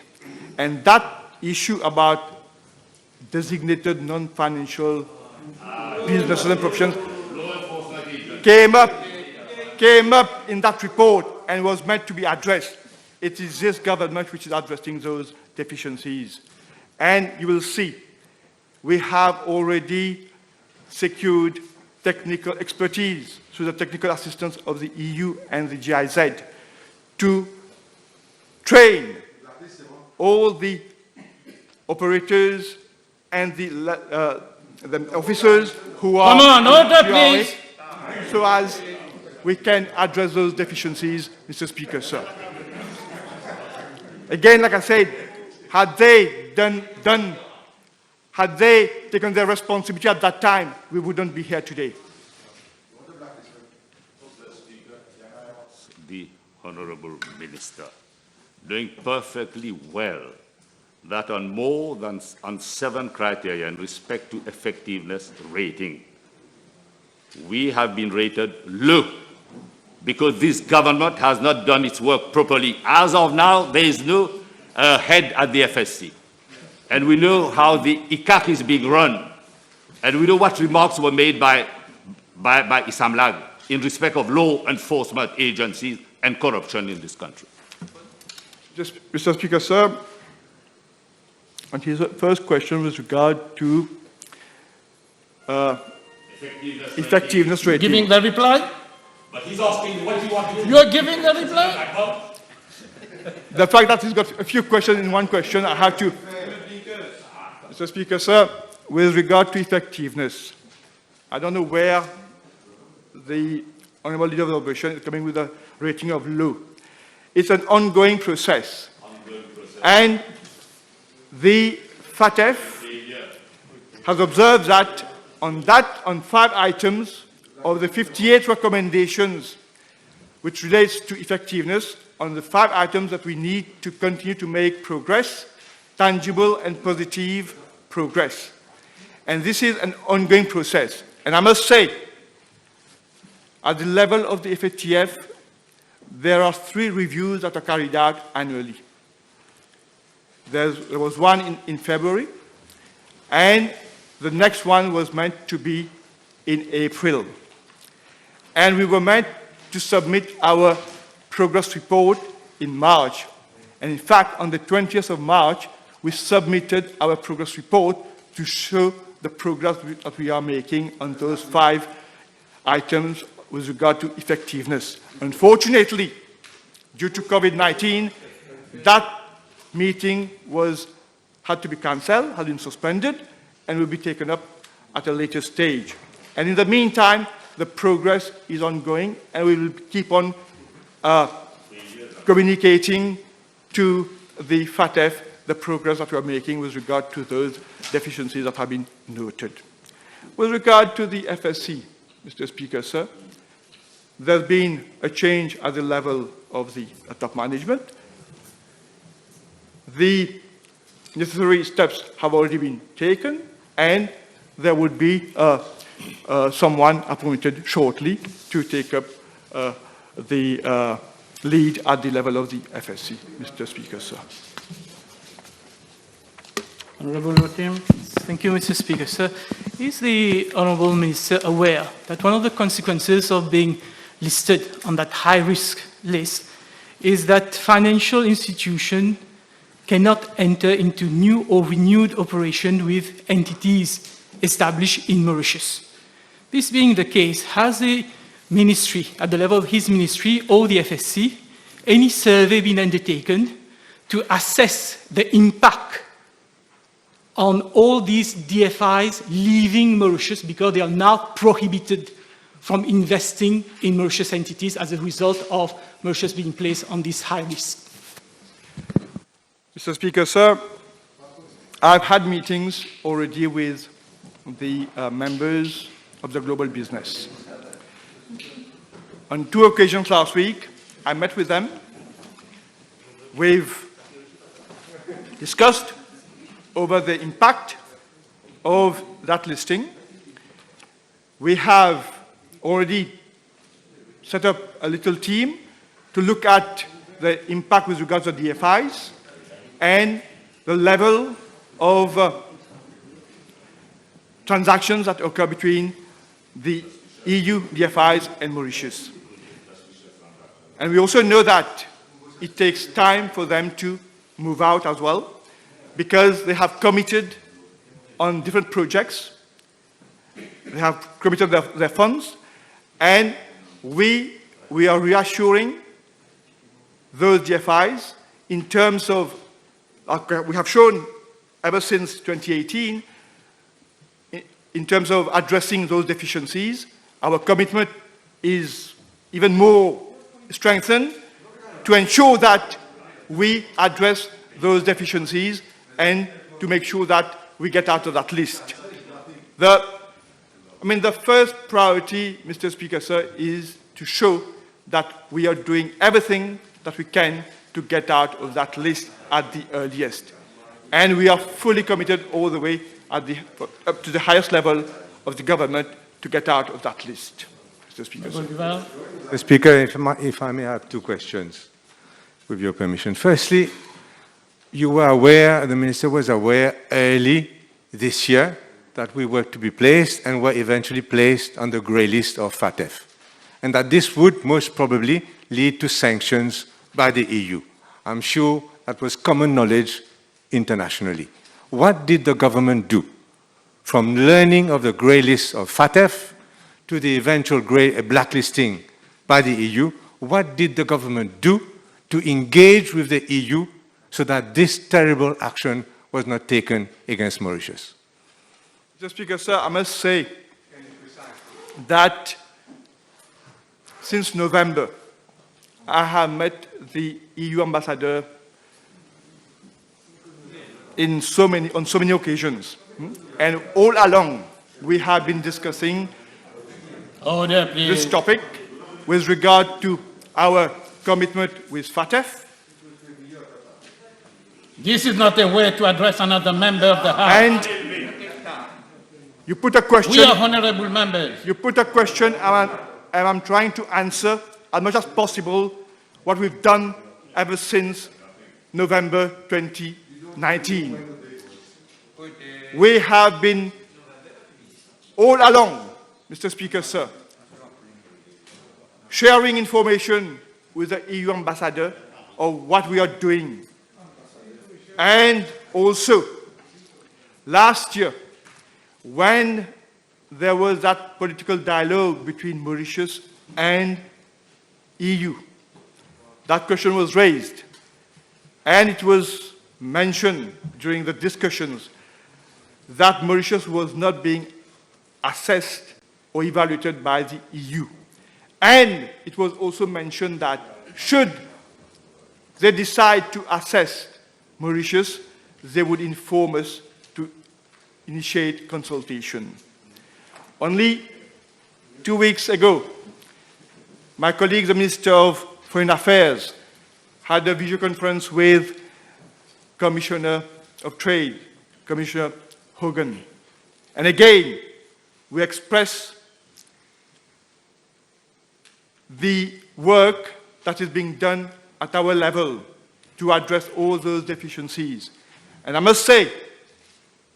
And that issue about designated non-financial businesses and professions came up in that report and was meant to be addressed. It is this government which is addressing those deficiencies. And you will see, we have already secured technical expertise through the technical assistance of the EU and the GIZ to train all the operators and the officers who are... Come on, order, please. So as we can address those deficiencies, Mr. Speaker, sir. Again, like I said, had they taken their responsibility at that time, we wouldn't be here today. The Honourable Minister, doing perfectly well that on more than 7 criteria in respect to effectiveness rating, we have been rated low because this government has not done its work properly. As of now, there is no head at the FSC. And we know how the ICAC is being run. And we know what remarks were made by Isam Lag. in respect of law enforcement agencies and corruption in this country. Just, Mr. Speaker, sir, on his first question with regard to effectiveness rating. Giving the reply? But he's asking what you want to do. You are giving the reply? The fact that he's got a few questions in one question, I have to. Mr. Speaker, sir, with regard to effectiveness, I don't know where the Honourable Leader of the Opposition is coming with a rating of low. It's an ongoing process. And the FATF has observed that on 5 items of the 58 recommendations which relates to effectiveness, on the 5 items that we need to continue to make progress, tangible and positive progress. And this is an ongoing process. And I must say, at the level of the FATF, there are 3 reviews that are carried out annually. There was one in February, and the next one was meant to be in April. And we were meant to submit our progress report in March. And in fact, on the 20th of March, we submitted our progress report to show the progress that we are making on those 5 items with regard to effectiveness. Unfortunately, due to COVID-19, that meeting had to be cancelled, had been suspended, and will be taken up at a later stage. And in the meantime, the progress is ongoing, and we will keep on communicating to the FATF the progress that we are making with regard to those deficiencies that have been noted. With regard to the FSC, Mr. Speaker, sir, there's been a change at the level of the top management. The necessary steps have already been taken, and there would be someone appointed shortly to take up the lead at the level of the FSC, Mr. Speaker, sir. Honourable Rotem. Thank you, Mr. Speaker. Sir, is the Honourable Minister aware that one of the consequences of being listed on that high-risk list is that financial institutions cannot enter into new or renewed operation with entities established in Mauritius? This being the case, has the ministry, at the level of his ministry or the FSC, any survey been undertaken to assess the impact on all these DFIs leaving Mauritius because they are now prohibited from investing in Mauritius entities as a result of Mauritius being placed on this high risk? Mr. Speaker, sir, I've had meetings already with the members of the global business. On 2 occasions last week, I met with them. We've discussed over the impact of that listing. We have already set up a little team to look at the impact with regards to DFIs and the level of transactions that occur between the EU DFIs and Mauritius. And we also know that it takes time for them to move out as well, because they have committed on different projects. They have committed their funds, and we are reassuring those DFIs in terms of, we have shown ever since 2018, in terms of addressing those deficiencies. Our commitment is even more strengthened to ensure that we address those deficiencies and to make sure that we get out of that list. The first priority, Mr. Speaker, sir, is to show that we are doing everything that we can to get out of that list at the earliest. And we are fully committed all the way up to the highest level of the government to get out of that list. Mr. Speaker, sir. Mr. Speaker, if I may have 2 questions, with your permission. Firstly, you were aware, the Minister was aware early this year that we were to be placed and were eventually placed on the grey list of FATF. and that this would most probably lead to sanctions by the EU. I'm sure that was common knowledge internationally. What did the government do? From learning of the grey list of FATF to the eventual blacklisting by the EU, what did the government do to engage with the EU so that this terrible action was not taken against Mauritius? Mr. Speaker, sir, I must say that since November, I have met the EU ambassador on so many occasions. And all along, we have been discussing this topic with regard to our commitment with FATF. This is not a way to address another member of the House. And you put a question. We are honorable members. You put a question, and I'm trying to answer as much as possible what we've done ever since November 2019. We have been all along, Mr. Speaker, sir, sharing information with the EU ambassador of what we are doing. And also, last year, when there was that political dialogue between Mauritius and EU, that question was raised, and it was mentioned during the discussions that Mauritius was not being assessed or evaluated by the EU. And it was also mentioned that should they decide to assess Mauritius, they would inform us to initiate consultation. Only 2 weeks ago, my colleague, the Minister of Foreign Affairs, had a video conference with Commissioner of Trade, Commissioner Hogan. And again, we express the work that is being done at our level to address all those deficiencies. And I must say,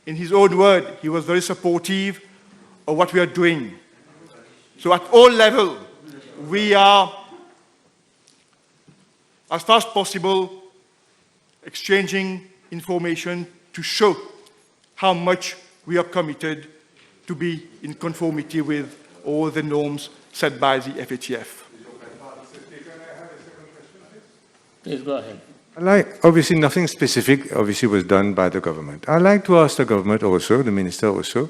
in his own word, he was very supportive of what we are doing. So at all levels, we are, as far as possible, exchanging information to show how much we are committed to be in conformity with all the norms set by the FATF. Please go ahead. Obviously, nothing specific obviously was done by the government. I'd like to ask the government also, the minister also,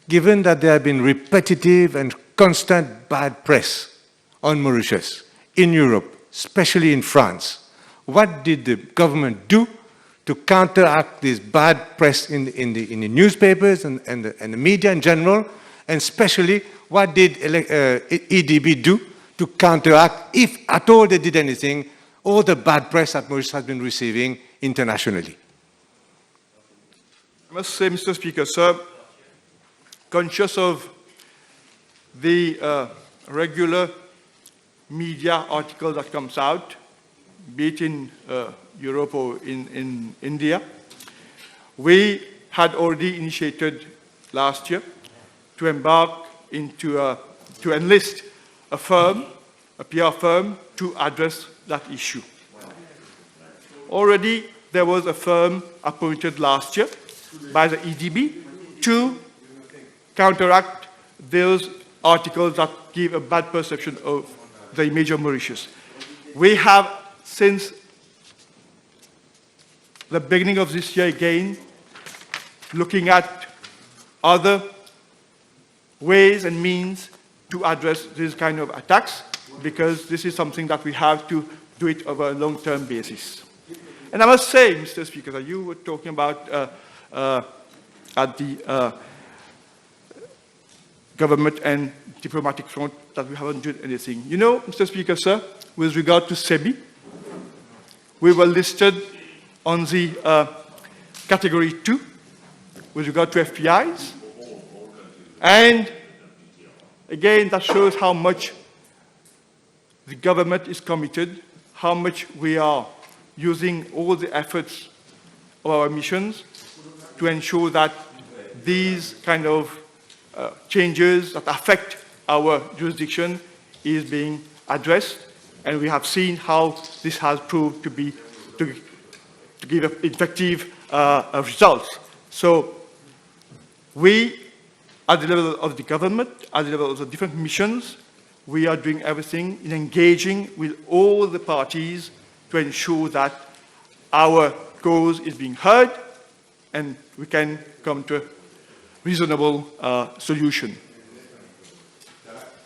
given that there have been repetitive and constant bad press on Mauritius in Europe, especially in France, what did the government do to counteract this bad press in the newspapers and the media in general, and especially what did EDB do to counteract, if at all they did anything, all the bad press that Mauritius has been receiving internationally? I must say, Mr. Speaker, sir, conscious of the regular media article that comes out, be it in Europe or in India, we had already initiated last year to embark into, to enlist a firm, a PR firm, to address that issue. Already there was a firm appointed last year by the EDB to counteract those articles that give a bad perception of the image of Mauritius. We have, since the beginning of this year again, looking at other ways and means to address this kind of attacks, because this is something that we have to do it over a long-term basis. And I must say, Mr. Speaker, that you were talking about at the government and diplomatic front that we haven't done anything. You know, Mr. Speaker, sir, with regard to SEBI, we were listed on the category 2 with regard to FPIs. And again, that shows how much the government is committed, how much we are using all the efforts of our missions to ensure that these kind of changes that affect our jurisdiction is being addressed, and we have seen how this has proved to give effective results. So we, at the level of the government, at the level of the different missions, we are doing everything in engaging with all the parties to ensure that our cause is being heard and we can come to a reasonable solution.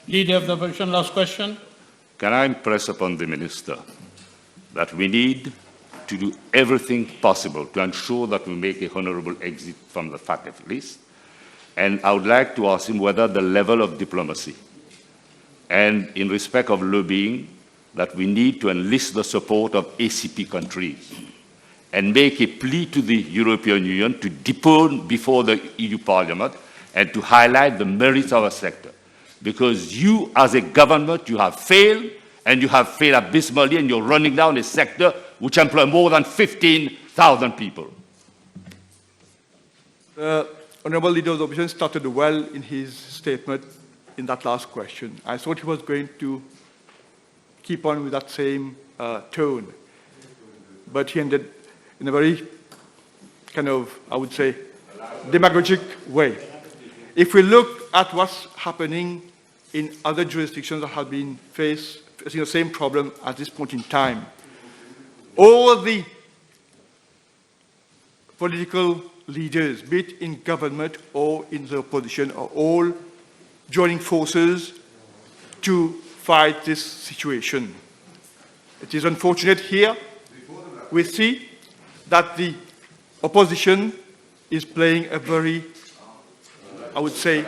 Leader of the opposition, last question. Can I impress upon the Minister that we need to do everything possible to ensure that we make a honourable exit from the FATF list? And I would like to ask him whether the level of diplomacy and in respect of lobbying, that we need to enlist the support of ACP countries and make a plea to the European Union to depone before the EU Parliament and to highlight the merits of our sector. Because you, as a government, you have failed, and you have failed abysmally, and you're running down a sector which employs more than 15,000 people. The Honourable Leader of the Opposition started well in his statement in that last question. I thought he was going to keep on with that same tone, but he ended in a very kind of, I would say, demagogic way. If we look at what's happening in other jurisdictions that have been facing the same problem at this point in time, all the political leaders, be it in government or in the opposition, are all joining forces to fight this situation. It is unfortunate here we see that the opposition is playing a very, I would say,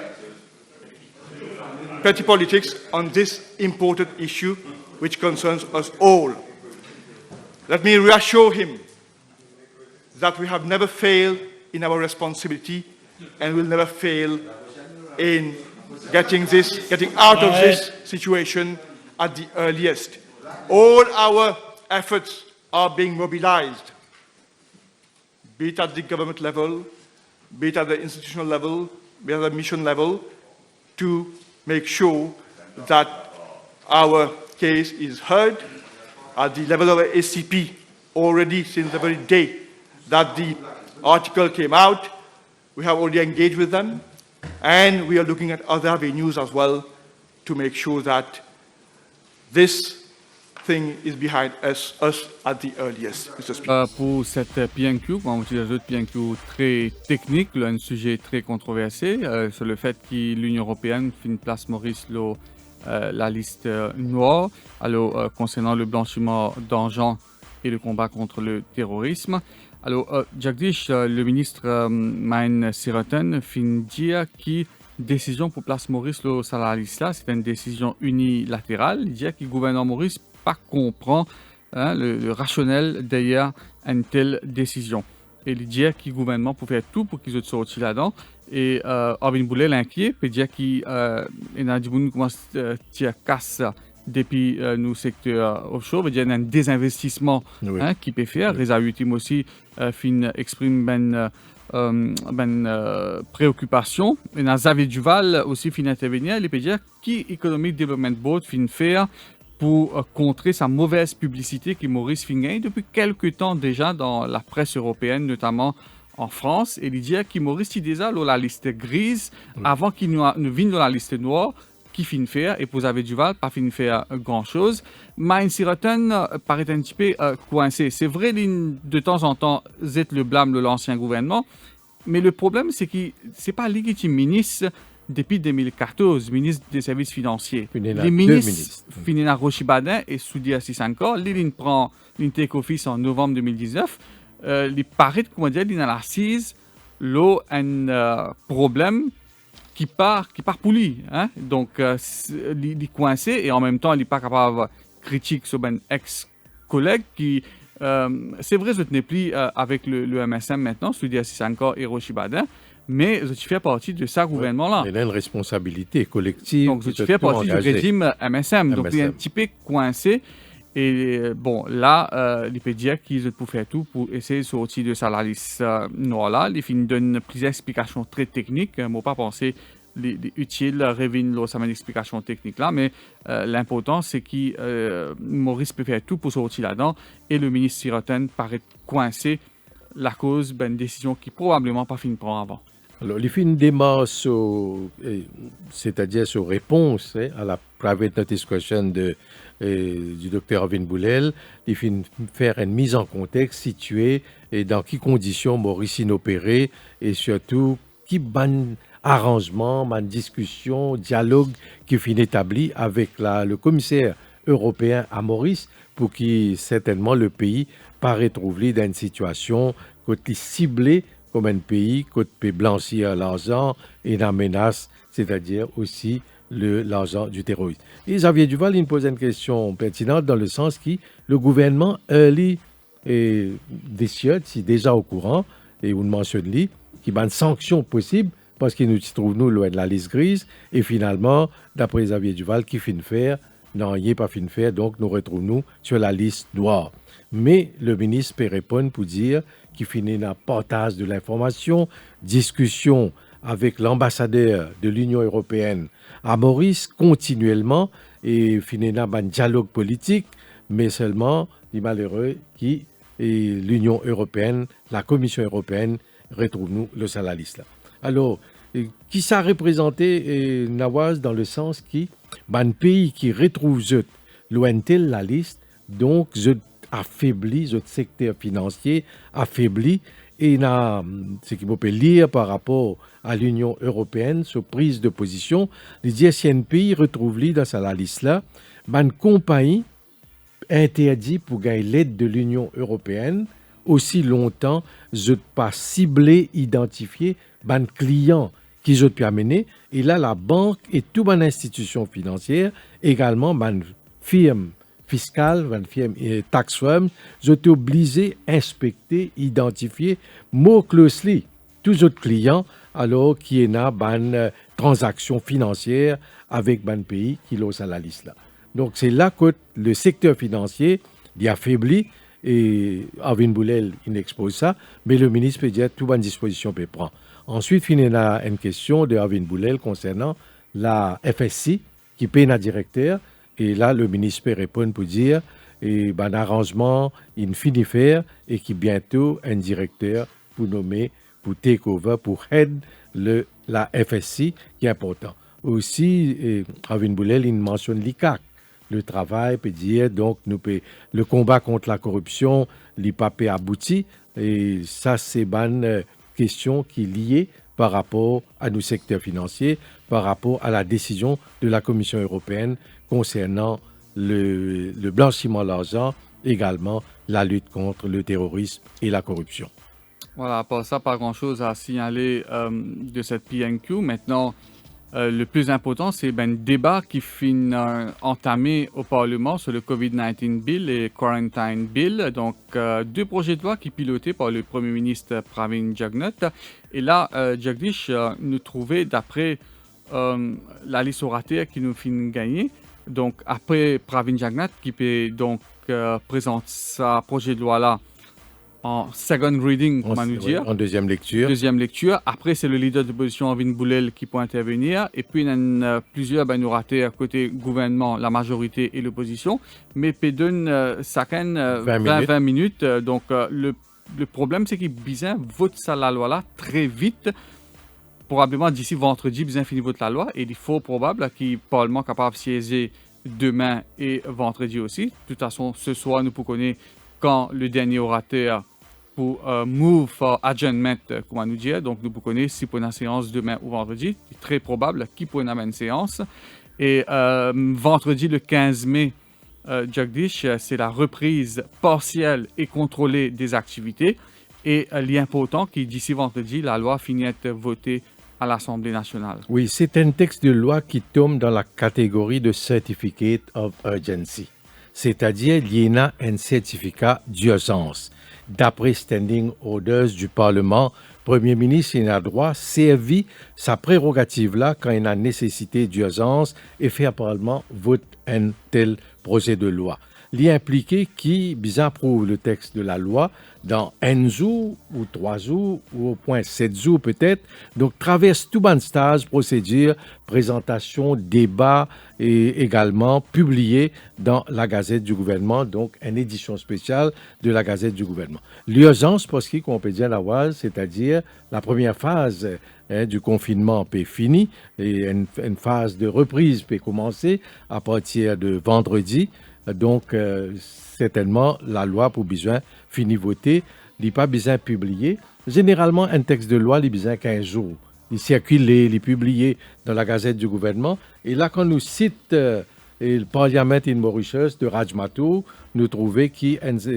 petty politics on this important issue which concerns us all. Let me reassure him that we have never failed in our responsibility and will never fail in getting out of this situation at the earliest. All our efforts are being mobilized, be it at the government level, be it at the institutional level, be it at the mission level, to make sure that our case is heard at the level of ACP already since the very day that the article came out. We have already engaged with them, and we are looking at other avenues as well to make sure that this thing is behind us at the earliest, Mr. Speaker. Pour cette PNQ, on utilise une PNQ très technique, là, un sujet très controversé, sur le fait que l'Union européenne fait une place Maurice la liste noire, alors concernant le blanchiment d'argent et le combat contre le terrorisme. Alors, Jagdish, le ministre Main Siroten, fin dire que décision pour place Maurice sur la liste là, c'est une décision unilatérale. Il dit que le gouvernement Maurice pas comprend le rationnel derrière une telle décision. Et il dit que le gouvernement peut faire tout pour qu'ils soient sortis là-dedans. Et Arbin Boulet l'inquiète, il dit qu'il y a des gens qui commencent à tirer casse depuis nos secteurs offshore, il y a un désinvestissement qui peut faire. Les ultimes aussi expriment préoccupation. Et dans Xavier Duval aussi fin intervenir, il peut dire qui Economic Development Board fin faire pour contrer sa mauvaise publicité que Maurice fin gagne depuis quelques temps déjà dans la presse européenne, notamment en France. Et il dit que Maurice est déjà dans la liste grise avant qu'il ne vienne dans la liste noire. Qui finit faire, et pour Xavier Duval, pas fini faire grand-chose. Main Siroten paraît un petit peu coincé. C'est vrai, de temps en temps, c'est le blâme de l'ancien gouvernement, mais le problème, c'est que c'est pas légitime ministre depuis 2014, ministre des services financiers. Les ministres finissent à Rochibadin et Soudi Assis encore. L'île prend take office en novembre 2019. Il paraît, comment dire, il a l'assise, l'eau un problème qui part pour lui. Hein? Donc, il est coincé et en même temps, il n'est pas capable de critiquer sur un ex-collègue qui, c'est vrai, je ne tenais plus avec le MSM maintenant, celui d'Assis encore et Rochibadin, mais je fais partie de ce gouvernement-là. Il a une responsabilité collective. Donc, je fais partie du régime MSM. Donc, il est un petit peu coincé. Et bon, là, il peut dire qu'ils peuvent faire tout pour essayer de sortir de sa liste noire-là. Il finit donne plusieurs explications très techniques. Je n'ai pas pensé utile revient là ça explication technique là, mais l'important c'est que Maurice peut faire tout pour sortir là-dedans et le ministre Siroten paraît coincé la cause d'une décision qui probablement pas fini prendre avant. Alors, il fait une démarche, c'est-à-dire sur réponse à la private notice question du docteur Avin Boulel. Il fait faire une mise en contexte située et dans quelles conditions Maurice inopéré et surtout qui ban arrangement, ban discussion, dialogue qui finit établi avec le commissaire européen à Maurice pour que certainement le pays paraît trouver dans une situation côté ciblée comme un pays qui peut blanchir l'argent et la menace, c'est-à-dire aussi l'argent du terrorisme. Et Xavier Duval il pose une question pertinente dans le sens que le gouvernement early et décide, si déjà au courant, et on mentionne qu'il y a une sanction possible parce qu'il nous trouve nous loin de la liste grise et finalement, d'après Xavier Duval, qui finit faire, non, il n'est pas fin de faire, donc nous retrouvons sur la liste noire. Mais le ministre peut répondre pour dire qu'il finit un partage de l'information, discussion avec l'ambassadeur de l'Union européenne à Maurice continuellement et finit un dialogue politique, mais seulement, il est malheureux qui l'Union européenne, la Commission européenne retrouve nous le sur la liste là. Alors, qui ça représenté Nawaz dans le sens qui un pays qui retrouve loin de la liste, donc affaibli, le secteur financier affaibli, et ce qu'il peut lire par rapport à l'Union européenne, sur prise de position, les dit si un pays retrouve dans sa liste là, une compagnie interdit pour gagner l'aide de l'Union européenne aussi longtemps je pas ciblé, identifié, un client qui je peux amener, et là la banque et toute une institution financière, également une firme fiscale, une firme tax firm, je suis obligé d'inspecter, identifier, more closely, tous les autres clients, alors qui est une transaction financière avec un pays qui est à la liste là. Donc c'est là que le secteur financier est affaibli et Avin Boulel il expose ça, mais le ministre peut dire toute bonne disposition peut prendre. Ensuite, il y a une question de Avin Boulel concernant la FSC qui paye un directeur et là le ministre peut répondre pour dire et un arrangement il finit faire et qui bientôt un directeur pour nommer pour take over pour head la FSC qui est important. Aussi Avin Boulel il mentionne l'ICAC. Le travail peut dire donc le combat contre la corruption l'IPAP abouti et ça c'est une question qui est liée par rapport à nos secteurs financiers, par rapport à la décision de la Commission européenne concernant le blanchiment d'argent, également la lutte contre le terrorisme et la corruption. Voilà, pas ça, pas grand-chose à signaler de cette PNQ. Maintenant, le plus important, c'est un débat qui finit entamé au Parlement sur le COVID-19 Bill et Quarantine Bill. Donc, deux projets de loi qui pilotés par le Premier ministre Pravin Jagnat. Et là, Jagdish nous trouvait, d'après la liste oratoire qui nous finit gagner, donc après Pravin Jagnat qui peut donc présenter sa projet de loi-là en second reading, comment nous dire. En deuxième lecture. Deuxième lecture. Après, c'est le leader de l'opposition, Avin Boulel, qui peut intervenir. Et puis, il y a plusieurs ratés à côté gouvernement, la majorité et l'opposition. Mais peut donner chacun 20 minutes. Donc, le problème, c'est qu'il Bizin vote ça la loi-là très vite. Probablement d'ici vendredi, Bizin finit vote la loi. Et il est fort probable qu'il Parlement capable de siéger demain et vendredi aussi. De toute façon, ce soir, nous pouvons connaître quand le dernier orateur pour move for adjournment, comment nous dire. Donc, nous pouvons connaître si pour une séance demain ou vendredi. C'est très probable qu'il pour une séance. Et vendredi, le 15 mai, Jagdish, c'est la reprise partielle et contrôlée des activités. Et l'important qui d'ici vendredi, la loi finit d'être votée à l'Assemblée nationale. Oui, c'est un texte de loi qui tombe dans la catégorie de Certificate of Urgency. C'est-à-dire il y a un certificat d'urgence. D'après Standing Orders du Parlement, Premier ministre il a droit servir sa prérogative-là quand il a nécessité d'urgence et faire Parlement vote un tel projet de loi. l'y impliquer qui bien approuve le texte de la loi dans 1 jour ou 3 jours ou au point 7 jours peut-être. Donc, traverse tout ban stage, procédure, présentation, débat et également publié dans la Gazette du gouvernement, donc une édition spéciale de la Gazette du gouvernement. L'urgence, parce qu'on peut dire la c'est-à-dire la première phase du confinement peut fini et une phase de reprise peut commencer à partir de vendredi. Donc, certainement, la loi pour besoin fini voter, il n'est pas besoin publié. Généralement, un texte de loi, il besoin 15 jours. Il circule, il est publié dans la Gazette du gouvernement. Et là, quand nous cite le Parlement in Mauritius de Rajmatou, nous trouvons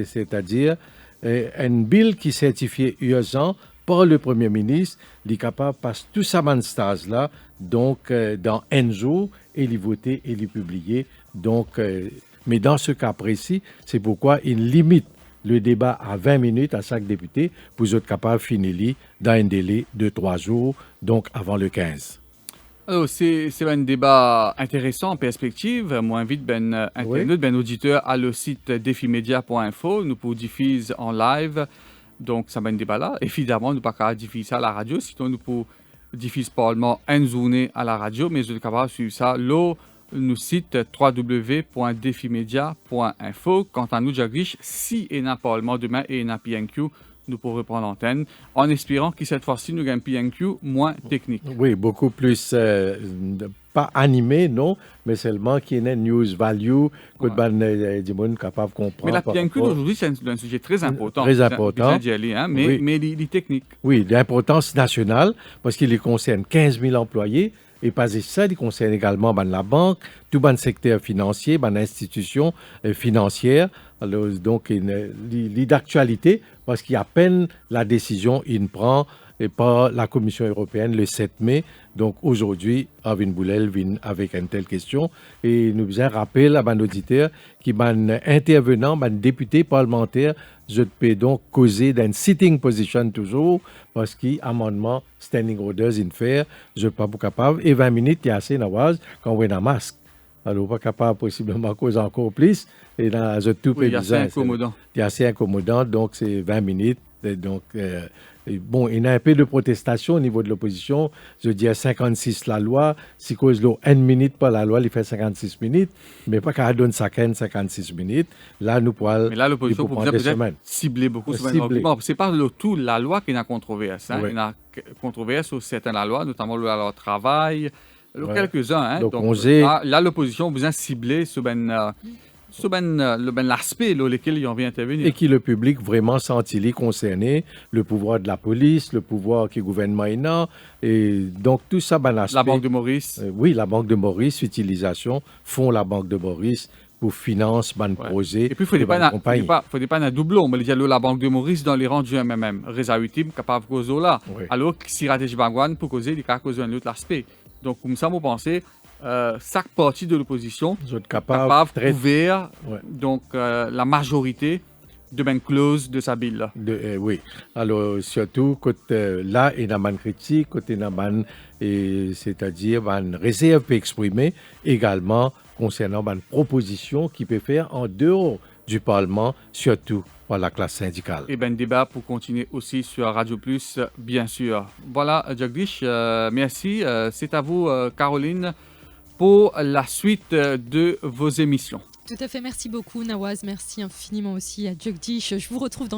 c'est-à-dire un bill qui est certifié urgent par le Premier ministre, il est capable de passer tout ça dans stage-là, donc dans 1 jour, et il est voté et il est publié. Donc, mais dans ce cas précis, c'est pourquoi il limite le débat à 20 minutes à chaque député pour être capable de finir dans un délai de 3 jours, donc avant le 15. Alors, c'est un débat intéressant en perspective. Moi, invite internaute, auditeur à le site defimedia.info. Nous pouvons diffuser en live. Donc, ça va un débat là. Évidemment, nous ne pouvons pas diffuser ça à la radio. Sinon, nous pouvons diffuser probablement une journée à la radio. Mais nous sommes capables de suivre ça. Là, nous site www.defimedia.info. Quant à nous, Jagdish, si il y a un parlement demain et un PNQ, nous pourrons reprendre l'antenne, en espérant que cette fois-ci, nous avons un PNQ moins technique. Oui, beaucoup plus, pas animé, non, mais seulement qu'il y ait une news value, que des gens capables de comprendre. Mais la PNQ d'aujourd'hui, c'est un sujet très important. Très important. Mais il est technique. Oui, d'importance nationale, parce qu'il concerne 15 000 employés. Et pas ça, il concerne également la banque, tout le secteur financier, l'institution financière. Alors, donc, il est d'actualité parce qu'il y a à peine la décision il prend par la Commission européenne le 7 mai. Donc, aujourd'hui, Avin Boulel vient avec une telle question. Et nous faisons rappel à nos auditeurs qui sont intervenants, députés parlementaires, je peux donc causer d'une sitting position toujours, parce qu'amendement, standing orders in fair, je ne suis pas capable. Et 20 minutes, il y a assez d'avance quand on a un masque. Alors, pas capable possiblement causer encore plus. Et dans tout oui, c'est incommodant. C'est assez incommodant, donc c'est 20 minutes. Donc, bon, il y a un peu de protestation au niveau de l'opposition. Je dis à 56 la loi. Si cause l'eau 1 minute par la loi, il fait 56 minutes. Mais pas qu'à donner ça 56 minutes. Là, nous pourrons. Mais là, l'opposition pour peut-être cibler beaucoup sur l'argument. C'est pas le tout la loi qui est en controverse. Hein. Oui. Il y a controverse sur certaines lois, notamment la loi travail. Quelques-uns. Hein. Donc là, l'opposition a besoin de cibler sur l'aspect lequel ils ont vient intervenir. Et qui le public vraiment senti concerné, le pouvoir de la police, le pouvoir qui gouvernement est là, et donc tout ça, l'aspect. La Banque de Maurice. Oui, la Banque de Maurice, utilisation, font la Banque de Maurice pour finance, projet. Et puis, il ne faut pas un doublon. Mais il y a la Banque de Maurice dans les rangs du MMM. Réseau utile, capable de causer là. Oui. Alors, si raté Bangwan pour causer, il y a causer un autre aspect. Donc, comme ça, vous pensez. Chaque partie de l'opposition est capable de couvrir donc, la majorité de ben clause de sa bill. Oui. Alors, surtout, côté là, il y a une critique, côté c'est-à-dire une réserve peut exprimer également concernant une proposition qui peut faire en dehors du Parlement, surtout par la classe syndicale. Et débat pour continuer aussi sur Radio Plus, bien sûr. Voilà, Jagdish, merci. C'est à vous, Caroline, pour la suite de vos émissions. Tout à fait, merci beaucoup Nawaz, merci infiniment aussi à Jagdish. Je vous retrouve dans